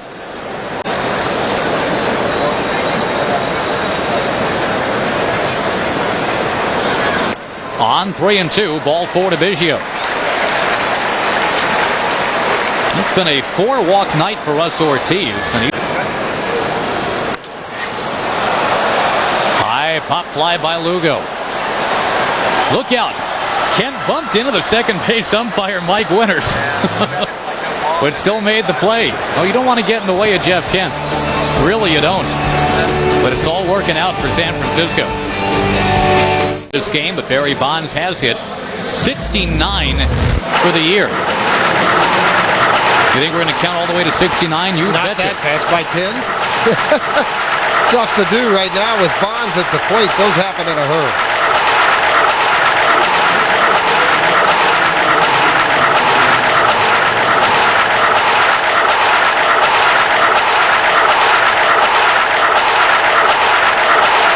Speaker 3: on 3-2, ball 4 to Biggio. It's been a 4-walk night for Russ Ortiz. And high pop fly by Lugo. Look out. Kent bumped into the second base umpire, Mike Winters. But still made the play. Oh, you don't want to get in the way of Jeff Kent. Really, you don't. But it's all working out for San Francisco. This game, but Barry Bonds has hit 69 for the year. You think we're going to count all the way to 69? You
Speaker 4: Not
Speaker 3: betcha.
Speaker 4: that fast, by tens. Tough to do right now with Bonds at the plate. Those happen in a hurry.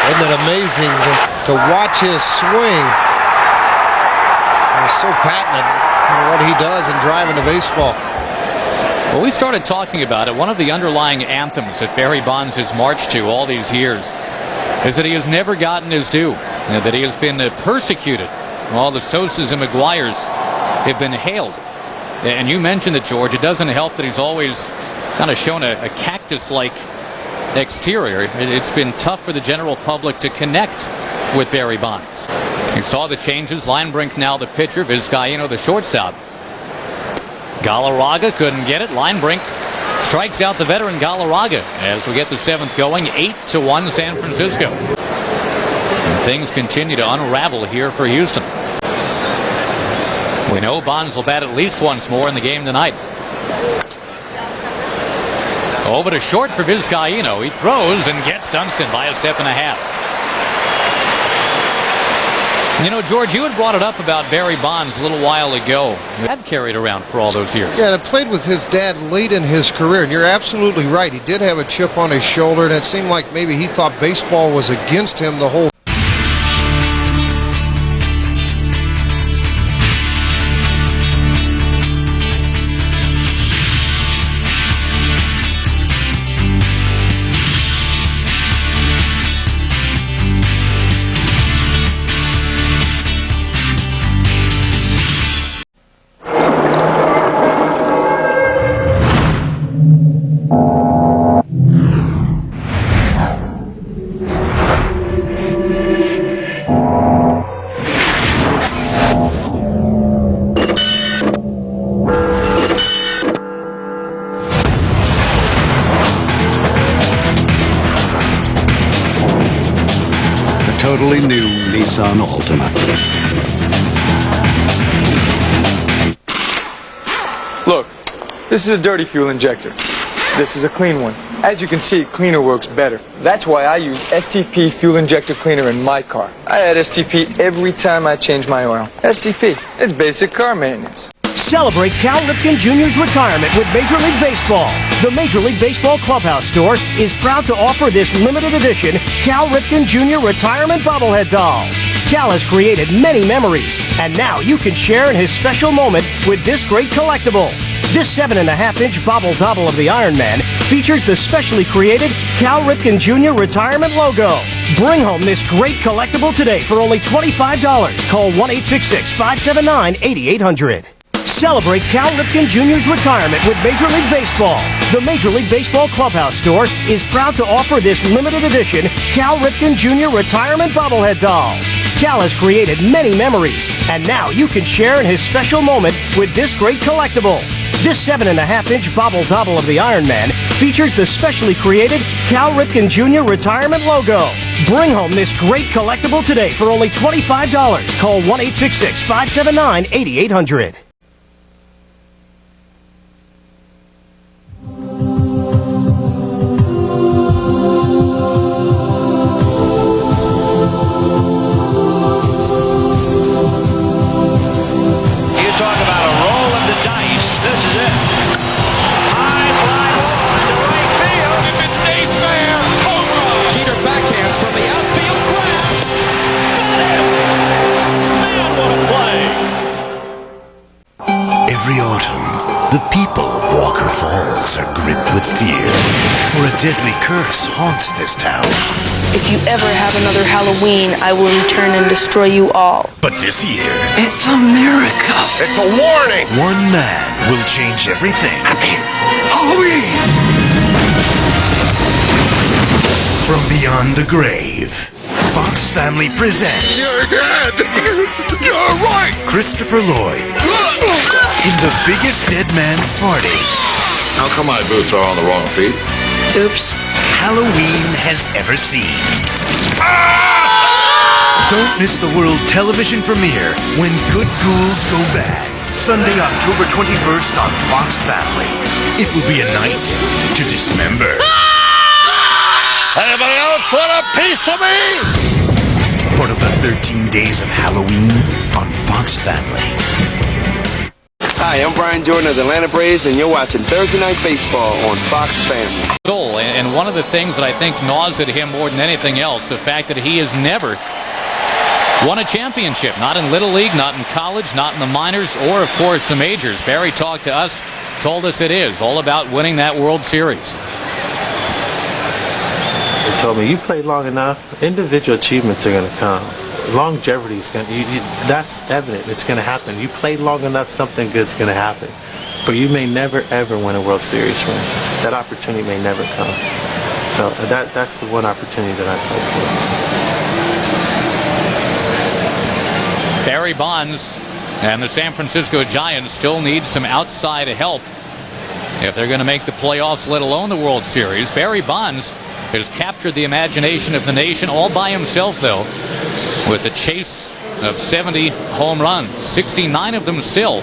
Speaker 4: Isn't it amazing to watch his swing? He's so patented in what he does in driving the baseball.
Speaker 3: Well, we started talking about it. One of the underlying anthems that Barry Bonds has marched to all these years is that he has never gotten his due, that he has been persecuted. All the Sosas and McGuires have been hailed. And you mentioned it, George. It doesn't help that he's always kind of shown a cactus-like exterior. It's been tough for the general public to connect with Barry Bonds. You saw the changes. Linebrink now the pitcher, Vizcaíno the shortstop. Galarraga couldn't get it. Linebrink strikes out the veteran Galarraga as we get the 7th going. 8-1 San Francisco. And things continue to unravel here for Houston. We know Bonds will bat at least once more in the game tonight. Over to short for Vizcaíno. He throws and gets Dunston by a step and a half. You know, George, you had brought it up about Barry Bonds a little while ago. Had carried around for all those years.
Speaker 4: Yeah, and played with his dad late in his career, and you're absolutely right. He did have a chip on his shoulder, and it seemed like maybe he thought baseball was against him the whole.
Speaker 8: Totally new Nissan Altima.
Speaker 17: Look, this is a dirty fuel injector. This is a clean one. As you can see, cleaner works better. That's why I use STP fuel injector cleaner in my car. I add STP every time I change my oil. STP, it's basic car maintenance.
Speaker 18: Celebrate Cal Ripken Jr.'s retirement with Major League Baseball. The Major League Baseball Clubhouse store is proud to offer this limited edition Cal Ripken Jr. retirement bobblehead doll. Cal has created many memories, and now you can share in his special moment with this great collectible. This 7.5-inch bobble dobble of the Iron Man features the specially created Cal Ripken Jr. retirement logo. Bring home this great collectible today for only $25. Call 1-866-579-8800. Celebrate Cal Ripken Jr.'s retirement with Major League Baseball. The Major League Baseball Clubhouse store is proud to offer this limited edition Cal Ripken Jr. retirement bobblehead doll. Cal has created many memories, and now you can share in his special moment with this great collectible. This 7.5-inch bobble dobble of the Iron Man features the specially created Cal Ripken Jr. retirement logo. Bring home this great collectible today for only $25. Call 1-866-579-8800.
Speaker 2: Jeter backhands from the outfield grab. Got
Speaker 5: deadly curse haunts this town.
Speaker 19: If you ever have another Halloween, I will return and destroy you all.
Speaker 5: But this year,
Speaker 19: It's America.
Speaker 5: it's a warning! One man will change everything. Happy Halloween! From beyond the grave, Fox Family presents... You're dead! You're right! Christopher Lloyd in the biggest dead man's party.
Speaker 20: How come my boots are on the wrong feet?
Speaker 19: Oops.
Speaker 5: Halloween has ever seen. Don't miss the world television premiere when Good Ghouls Go Bad. Sunday, October 21st on Fox Family. It will be a night to dismember.
Speaker 20: Anybody else want a piece of me?
Speaker 5: Part of the 13 Days of Halloween on Fox Family.
Speaker 12: Hi, I'm Brian Jordan of the Atlanta Braves, and you're watching Thursday Night Baseball on Fox Family.
Speaker 3: And one of the things that I think gnaws at him more than anything else, the fact that he has never won a championship. Not in Little League, not in college, not in the minors, or, of course, the majors. Barry talked to us, told us it is all about winning that World Series.
Speaker 21: They told me, you play long enough, individual achievements are going to come. Longevity is going to, that's evident. It's going to happen. You play long enough, something good's going to happen. But you may never, ever win a World Series ring. That opportunity may never come. So that's the one opportunity that I play for.
Speaker 3: Barry Bonds and the San Francisco Giants still need some outside help if they're going to make the playoffs, let alone the World Series. Barry Bonds has captured the imagination of the nation all by himself, though, with the chase of 70 home runs, 69 of them still.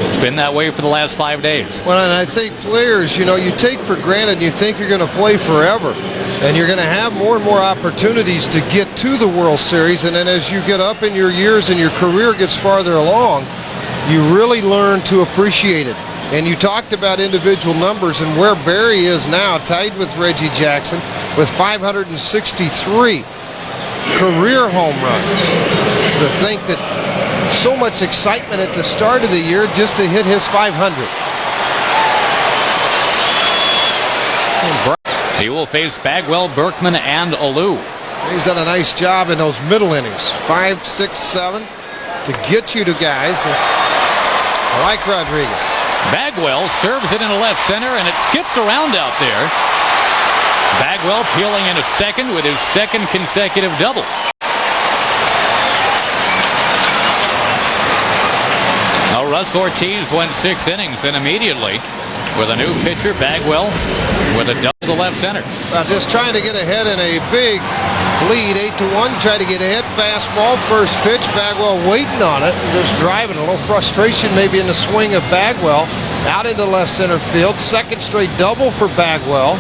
Speaker 3: It's been that way for the last 5 days.
Speaker 4: Well, and I think players, you take for granted, you think you're going to play forever, and you're going to have more and more opportunities to get to the World Series, and then as you get up in your years and your career gets farther along, you really learn to appreciate it. And you talked about individual numbers and where Barry is now, tied with Reggie Jackson with 563 career home runs. To think that so much excitement at the start of the year just to hit his 500.
Speaker 3: He will face Bagwell, Berkman, and Alou.
Speaker 4: He's done a nice job in those middle innings, 5, 6, 7, to get you to guys like Rodriguez.
Speaker 3: Bagwell serves it into left center, and it skips around out there. Bagwell peeling into second with his second consecutive double. Now Russ Ortiz went 6 innings, and immediately, with a new pitcher, Bagwell, with a double to left center.
Speaker 4: Just trying to get ahead in a big lead, 8-1. Try to get ahead. Fastball, first pitch. Bagwell waiting on it and just driving. A little frustration maybe in the swing of Bagwell. Out into left center field. Second straight double for Bagwell.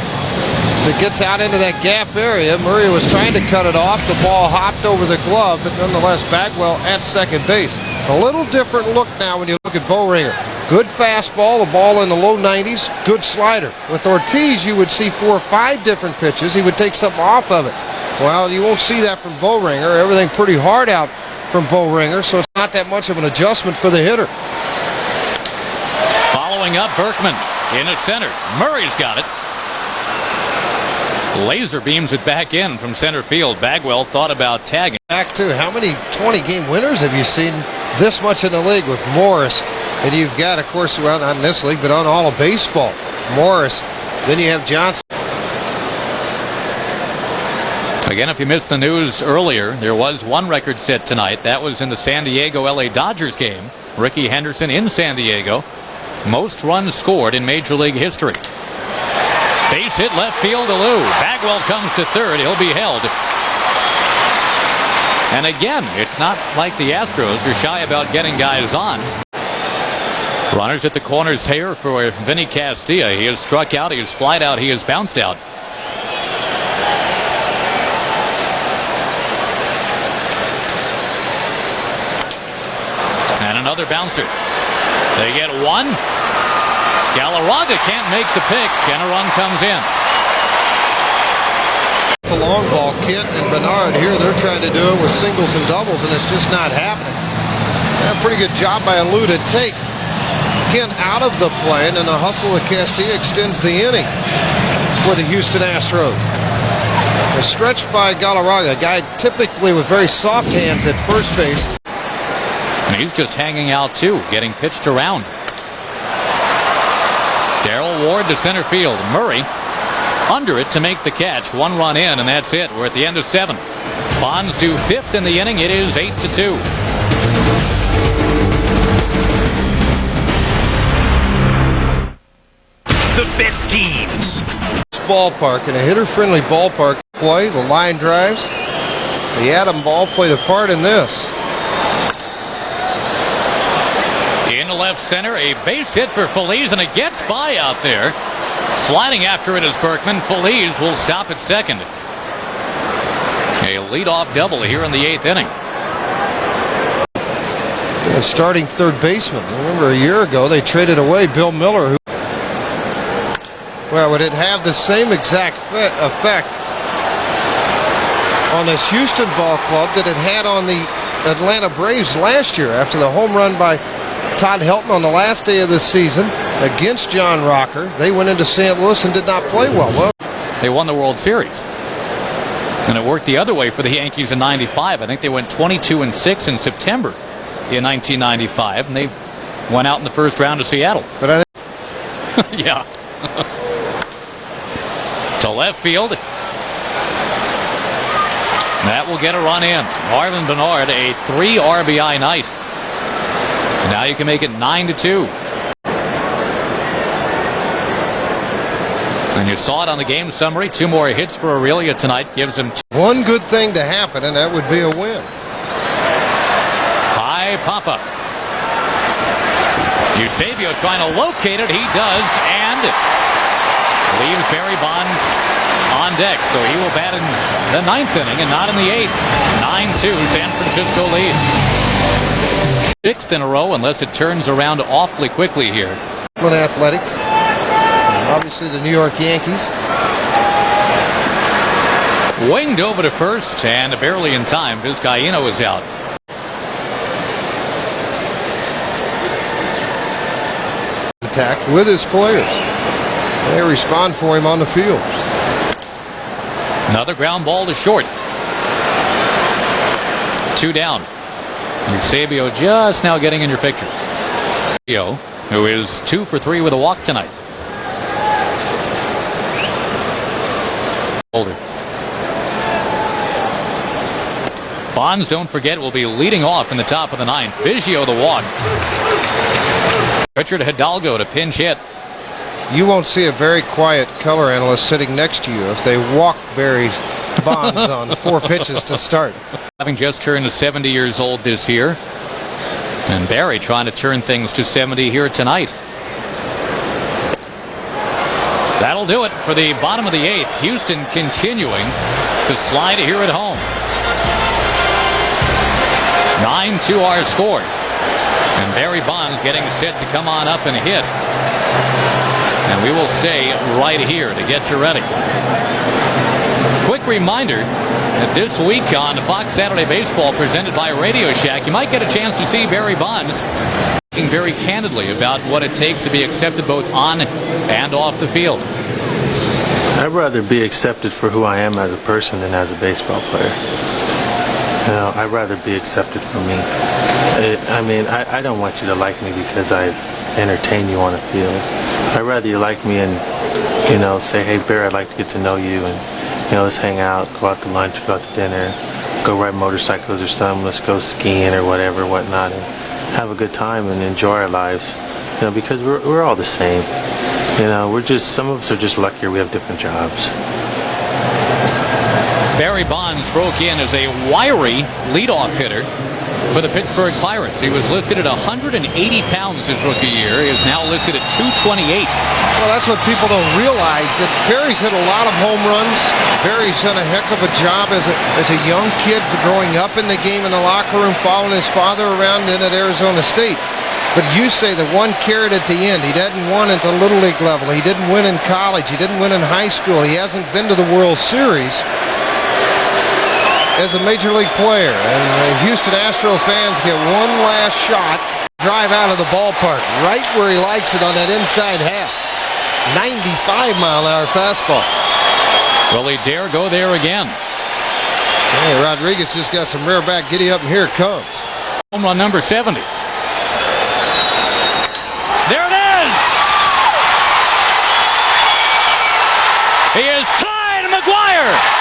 Speaker 4: As it gets out into that gap area, Murray was trying to cut it off. The ball hopped over the glove, but nonetheless, Bagwell at second base. A little different look now when you look at Boehringer. Good fastball, a ball in the low 90s, good slider. With Ortiz, you would see 4 or 5 different pitches. He would take something off of it. Well, you won't see that from Boehringer. Everything pretty hard out from Boehringer, so it's not that much of an adjustment for the hitter.
Speaker 3: Following up, Berkman into center. Murray's got it. Laser beams it back in from center field. Bagwell thought about tagging.
Speaker 4: Back to how many 20-game winners have you seen this much in the league with Morris? And you've got, of course, well, not in this league, but on all of baseball, Morris. Then you have Johnson.
Speaker 3: Again, if you missed the news earlier, there was one record set tonight. That was in the San Diego-LA Dodgers game. Ricky Henderson in San Diego. Most runs scored in Major League history. Base hit left field to Lou. Bagwell comes to third. He'll be held. And again, it's not like the Astros are shy about getting guys on. Runners at the corners here for Vinny Castilla. He has struck out. He has flied out. He has bounced out. And another bouncer. They get one. Galarraga can't make the pick, and a run comes in.
Speaker 4: The long ball, Kent and Bernard here, they're trying to do it with singles and doubles, and it's just not happening. A pretty good job by Alou to take Kent out of the play, and then the hustle of Castilla extends the inning. for the Houston Astros. A stretch by Galarraga, a guy typically with very soft hands at first base.
Speaker 3: And he's just hanging out too, getting pitched around. Darrell Ward to center field. Murray under it to make the catch. 1 run in, and that's it. We're at the end of 7. Bonds to 5th in the inning. It is 8-2.
Speaker 5: The best teams.
Speaker 4: Ballpark, in a hitter-friendly ballpark play, the line drives. The atom ball played a part in this.
Speaker 3: In the left center, a base hit for Feliz, and it gets by out there. Sliding after it is Berkman. Feliz will stop at second. A leadoff double here in the 8th inning.
Speaker 4: A starting third baseman. Remember a year ago they traded away Bill Miller, who, well, would it have the same exact effect on this Houston ball club that it had on the Atlanta Braves last year after the home run by Todd Helton on the last day of the season against John Rocker? They went into St. Louis and did not play well.
Speaker 3: They won the World Series. And it worked the other way for the Yankees in 95. I think they went 22-6 in September in 1995, and they went out in the first round to Seattle.
Speaker 4: But I
Speaker 3: yeah. To left field. That will get a run in. Marlon Bernard, a 3 RBI night. Now you can make it 9-2. And you saw it on the game summary. 2 more hits for Aurelia tonight gives him
Speaker 4: one good thing to happen, and that would be a win.
Speaker 3: High pop-up. Eusebio trying to locate it. He does, and leaves Barry Bonds on deck. So he will bat in the 9th inning and not in the 8th. 9-2, San Francisco lead. 6th in a row unless it turns around awfully quickly here.
Speaker 4: Athletics. Obviously the New York Yankees.
Speaker 3: Winged over to first and barely in time. Vizcaíno is out.
Speaker 4: Attack with his players. They respond for him on the field.
Speaker 3: Another ground ball to short. 2 down. Eusebio just now getting in your picture. Who is 2 for 3 with a walk tonight. Bonds, don't forget, will be leading off in the top of the 9th. Biggio the walk. Richard Hidalgo to pinch hit.
Speaker 4: You won't see a very quiet color analyst sitting next to you if they walk Barry Bonds on 4 pitches to start.
Speaker 3: Having just turned 70 years old this year. And Barry trying to turn things to 70 here tonight. That'll do it for the bottom of the 8th. Houston continuing to slide here at home. 9-2 our score. And Barry Bonds getting set to come on up and hit. And we will stay right here to get you ready. Quick reminder that this week on Fox Saturday Baseball presented by Radio Shack, you might get a chance to see Barry Bonds talking very candidly about what it takes to be accepted both on and off the field.
Speaker 21: I'd rather be accepted for who I am as a person than as a baseball player. You know, I'd rather be accepted for me. I don't want you to like me because I entertain you on the field. I'd rather you like me and, you know, say, hey, Barry, I'd like to get to know you and, you know, let's hang out, go out to lunch, go out to dinner, go ride motorcycles or something, let's go skiing or whatever, whatnot, and have a good time and enjoy our lives. You know, because we're all the same. You know, some of us are just luckier we have different jobs.
Speaker 3: Barry Bonds broke in as a wiry leadoff hitter for the Pittsburgh Pirates. He was listed at 180 pounds his rookie year. He is now listed at 228.
Speaker 4: Well, that's what people don't realize, that Barry's hit a lot of home runs. Barry's done a heck of a job as a young kid growing up in the game in the locker room, following his father around in at Arizona State. But you say the one carrot at the end. He didn't win at the Little League level. He didn't win in college. He didn't win in high school. He hasn't been to the World Series as a major league player. And the Houston Astros fans get one last shot, drive out of the ballpark, right where he likes it on that inside half. 95-mile-an-hour fastball.
Speaker 3: Will he dare go there again?
Speaker 4: Hey, Rodriguez just got some rear back giddy up, and here it comes.
Speaker 3: Home run number 70. There it is! He is tied McGuire!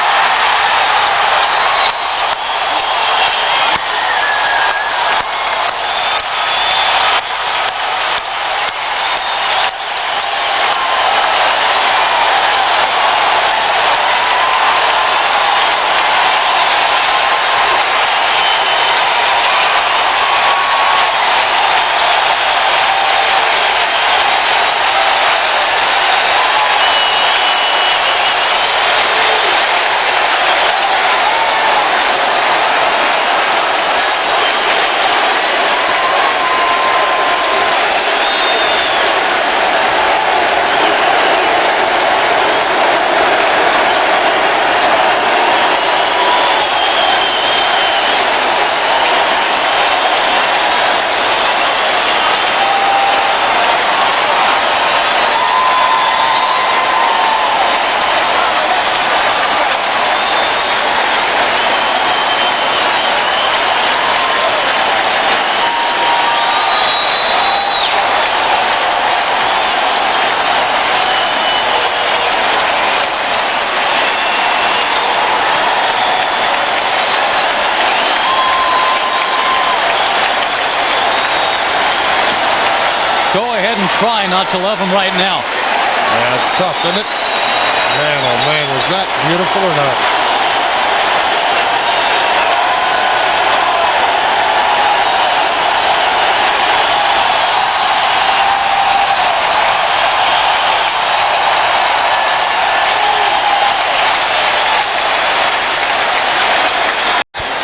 Speaker 3: Try not to love him right now.
Speaker 4: Yeah, it's tough, isn't it? Man, oh man, was that beautiful or not?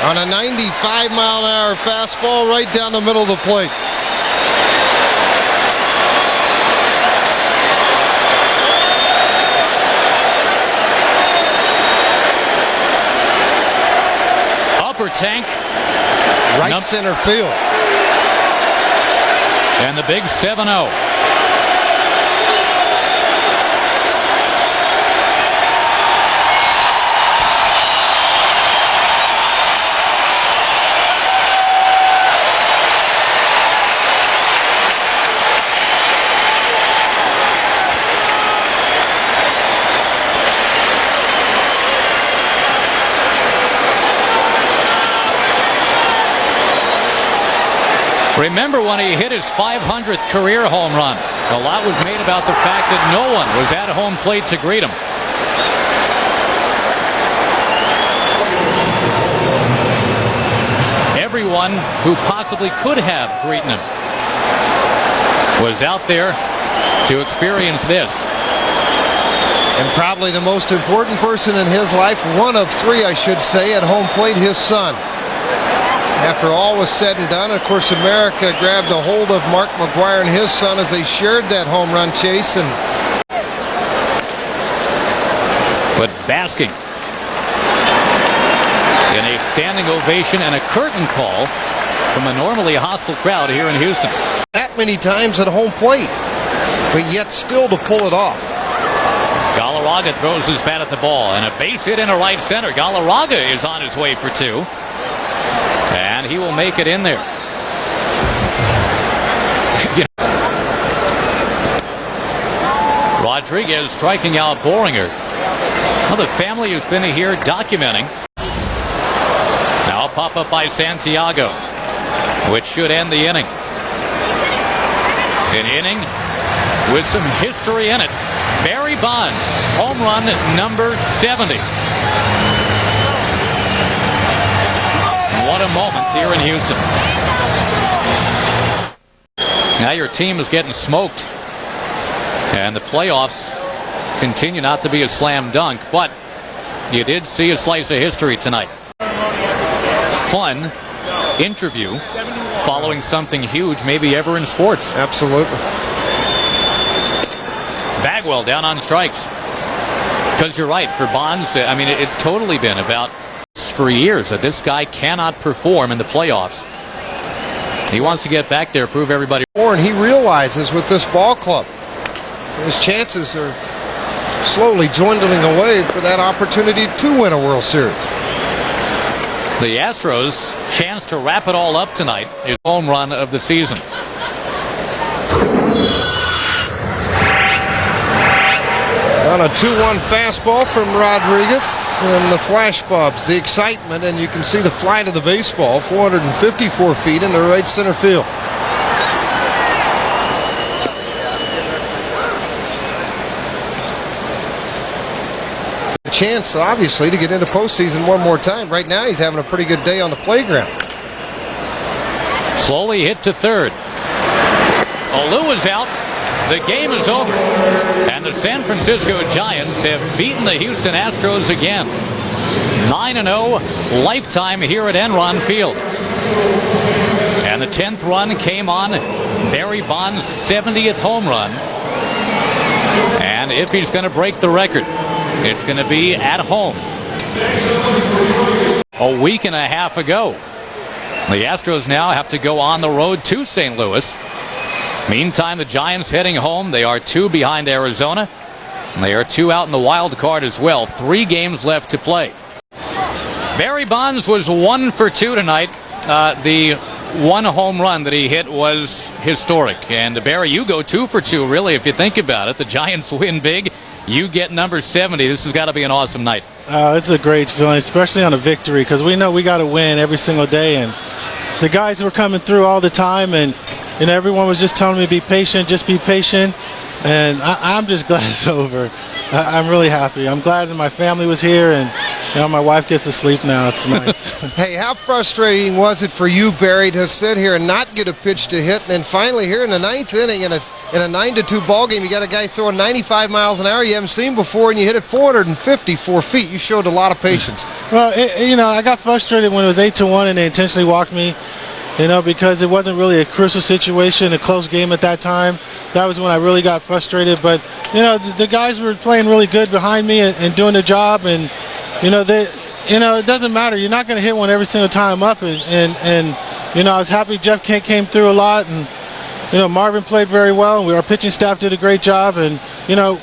Speaker 4: On a 95-mile-an-hour fastball right down the middle of the plate.
Speaker 3: Tank.
Speaker 4: Right center field.
Speaker 3: And the big 7-0. Remember when he hit his 500th career home run? A lot was made about the fact that no one was at home plate to greet him. Everyone who possibly could have greeted him was out there to experience this.
Speaker 4: And probably the most important person in his life, one of three, I should say, at home plate, his son. After all was said and done, of course, America grabbed a hold of Mark McGuire and his son as they shared that home run chase.
Speaker 3: But basking in a standing ovation and a curtain call from a normally hostile crowd here in Houston.
Speaker 4: That many times at home plate, but yet still to pull it off.
Speaker 3: Galarraga throws his bat at the ball, and a base hit into right center. Galarraga is on his way for two. And he will make it in there. Rodriguez striking out Boringer. Well, the family has been here documenting. Now a pop-up by Santiago, which should end the inning. An inning with some history in it. Barry Bonds, home run number 70. What a moment here in Houston. Now your team is getting smoked. And the playoffs continue not to be a slam dunk, but you did see a slice of history tonight. Fun interview following something huge maybe ever in sports.
Speaker 4: Absolutely.
Speaker 3: Bagwell down on strikes. Because you're right, for Bonds, I mean, it's totally been about for years that this guy cannot perform in the playoffs. He wants to get back there, prove everybody.
Speaker 4: And he realizes with this ball club, his chances are slowly dwindling away for that opportunity to win a World Series.
Speaker 3: The Astros' chance to wrap it all up tonight is home run of the season.
Speaker 4: On a 2-1 fastball from Rodriguez, and the flash bobs, the excitement, and you can see the flight of the baseball, 454 feet into right center field. A chance, obviously, to get into postseason one more time. Right now, he's having a pretty good day on the playground.
Speaker 3: Slowly hit to third. Olu is out. The game is over. And the San Francisco Giants have beaten the Houston Astros again. 9-0 lifetime here at Enron Field. And the 10th run came on Barry Bonds' 70th home run. And if he's going to break the record, it's going to be at home. A week and a half ago. The Astros now have to go on the road to St. Louis. Meantime, the Giants heading home. They are 2 behind Arizona. And they are 2 out in the wild card as well. 3 games left to play. Barry Bonds was 1 for 2 tonight. The one home run that he hit was historic. And Barry, you go 2 for 2, really, if you think about it. The Giants win big. You get number 70. This has got to be an awesome night.
Speaker 21: It's a great feeling, especially on a victory, because we know we got to win every single day. And the guys were coming through all the time, and everyone was just telling me to be patient, just be patient. And I'm just glad it's over. I'm really happy. I'm glad that my family was here, and my wife gets to sleep now. It's nice.
Speaker 4: Hey, how frustrating was it for you, Barry, to sit here and not get a pitch to hit, and then finally here in the 9th inning in a 9-2 ball game, you got a guy throwing 95 miles an hour you haven't seen before, and you hit it 454 feet. You showed a lot of patience.
Speaker 21: Well, I got frustrated when it was 8-1 and they intentionally walked me. Because it wasn't really a crucial situation, a close game at that time. That was when I really got frustrated. But, the guys were playing really good behind me and doing the job. And, it doesn't matter. You're not going to hit one every single time up. And I was happy Jeff Kent came through a lot. And, Marvin played very well. And our pitching staff did a great job. And,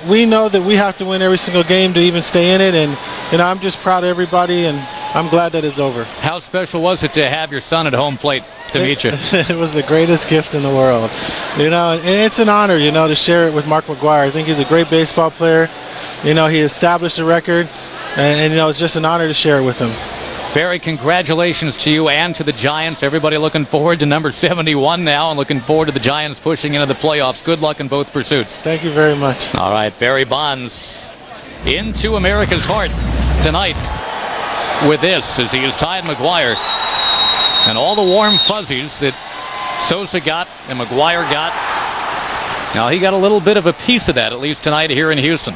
Speaker 21: we know that we have to win every single game to even stay in it. And, I'm just proud of everybody. And I'm glad that it's over.
Speaker 3: How special was it to have your son at home plate to meet you?
Speaker 21: It was the greatest gift in the world. And it's an honor, to share it with Mark McGwire. I think he's a great baseball player. He established a record, and it's just an honor to share it with him.
Speaker 3: Barry, congratulations to you and to the Giants. Everybody looking forward to number 71 now and looking forward to the Giants pushing into the playoffs. Good luck in both pursuits.
Speaker 21: Thank you very much.
Speaker 3: All right, Barry Bonds into America's heart tonight with this, as he has tied McGwire. And all the warm fuzzies that Sosa got and McGwire got, now he got a little bit of a piece of that, at least tonight here in Houston.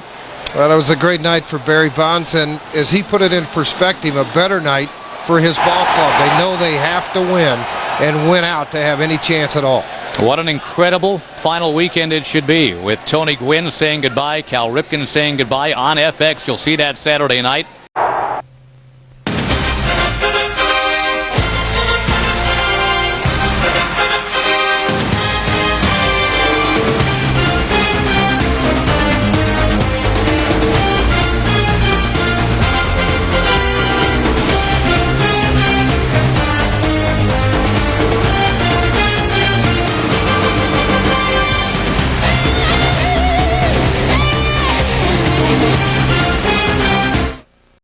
Speaker 4: Well, it was a great night for Barry Bonds, and as he put it in perspective, a better night for his ball club. They know they have to win and win out to have any chance at all.
Speaker 3: What an incredible final weekend it should be, with Tony Gwynn saying goodbye, Cal Ripken saying goodbye on FX. You'll see that Saturday night.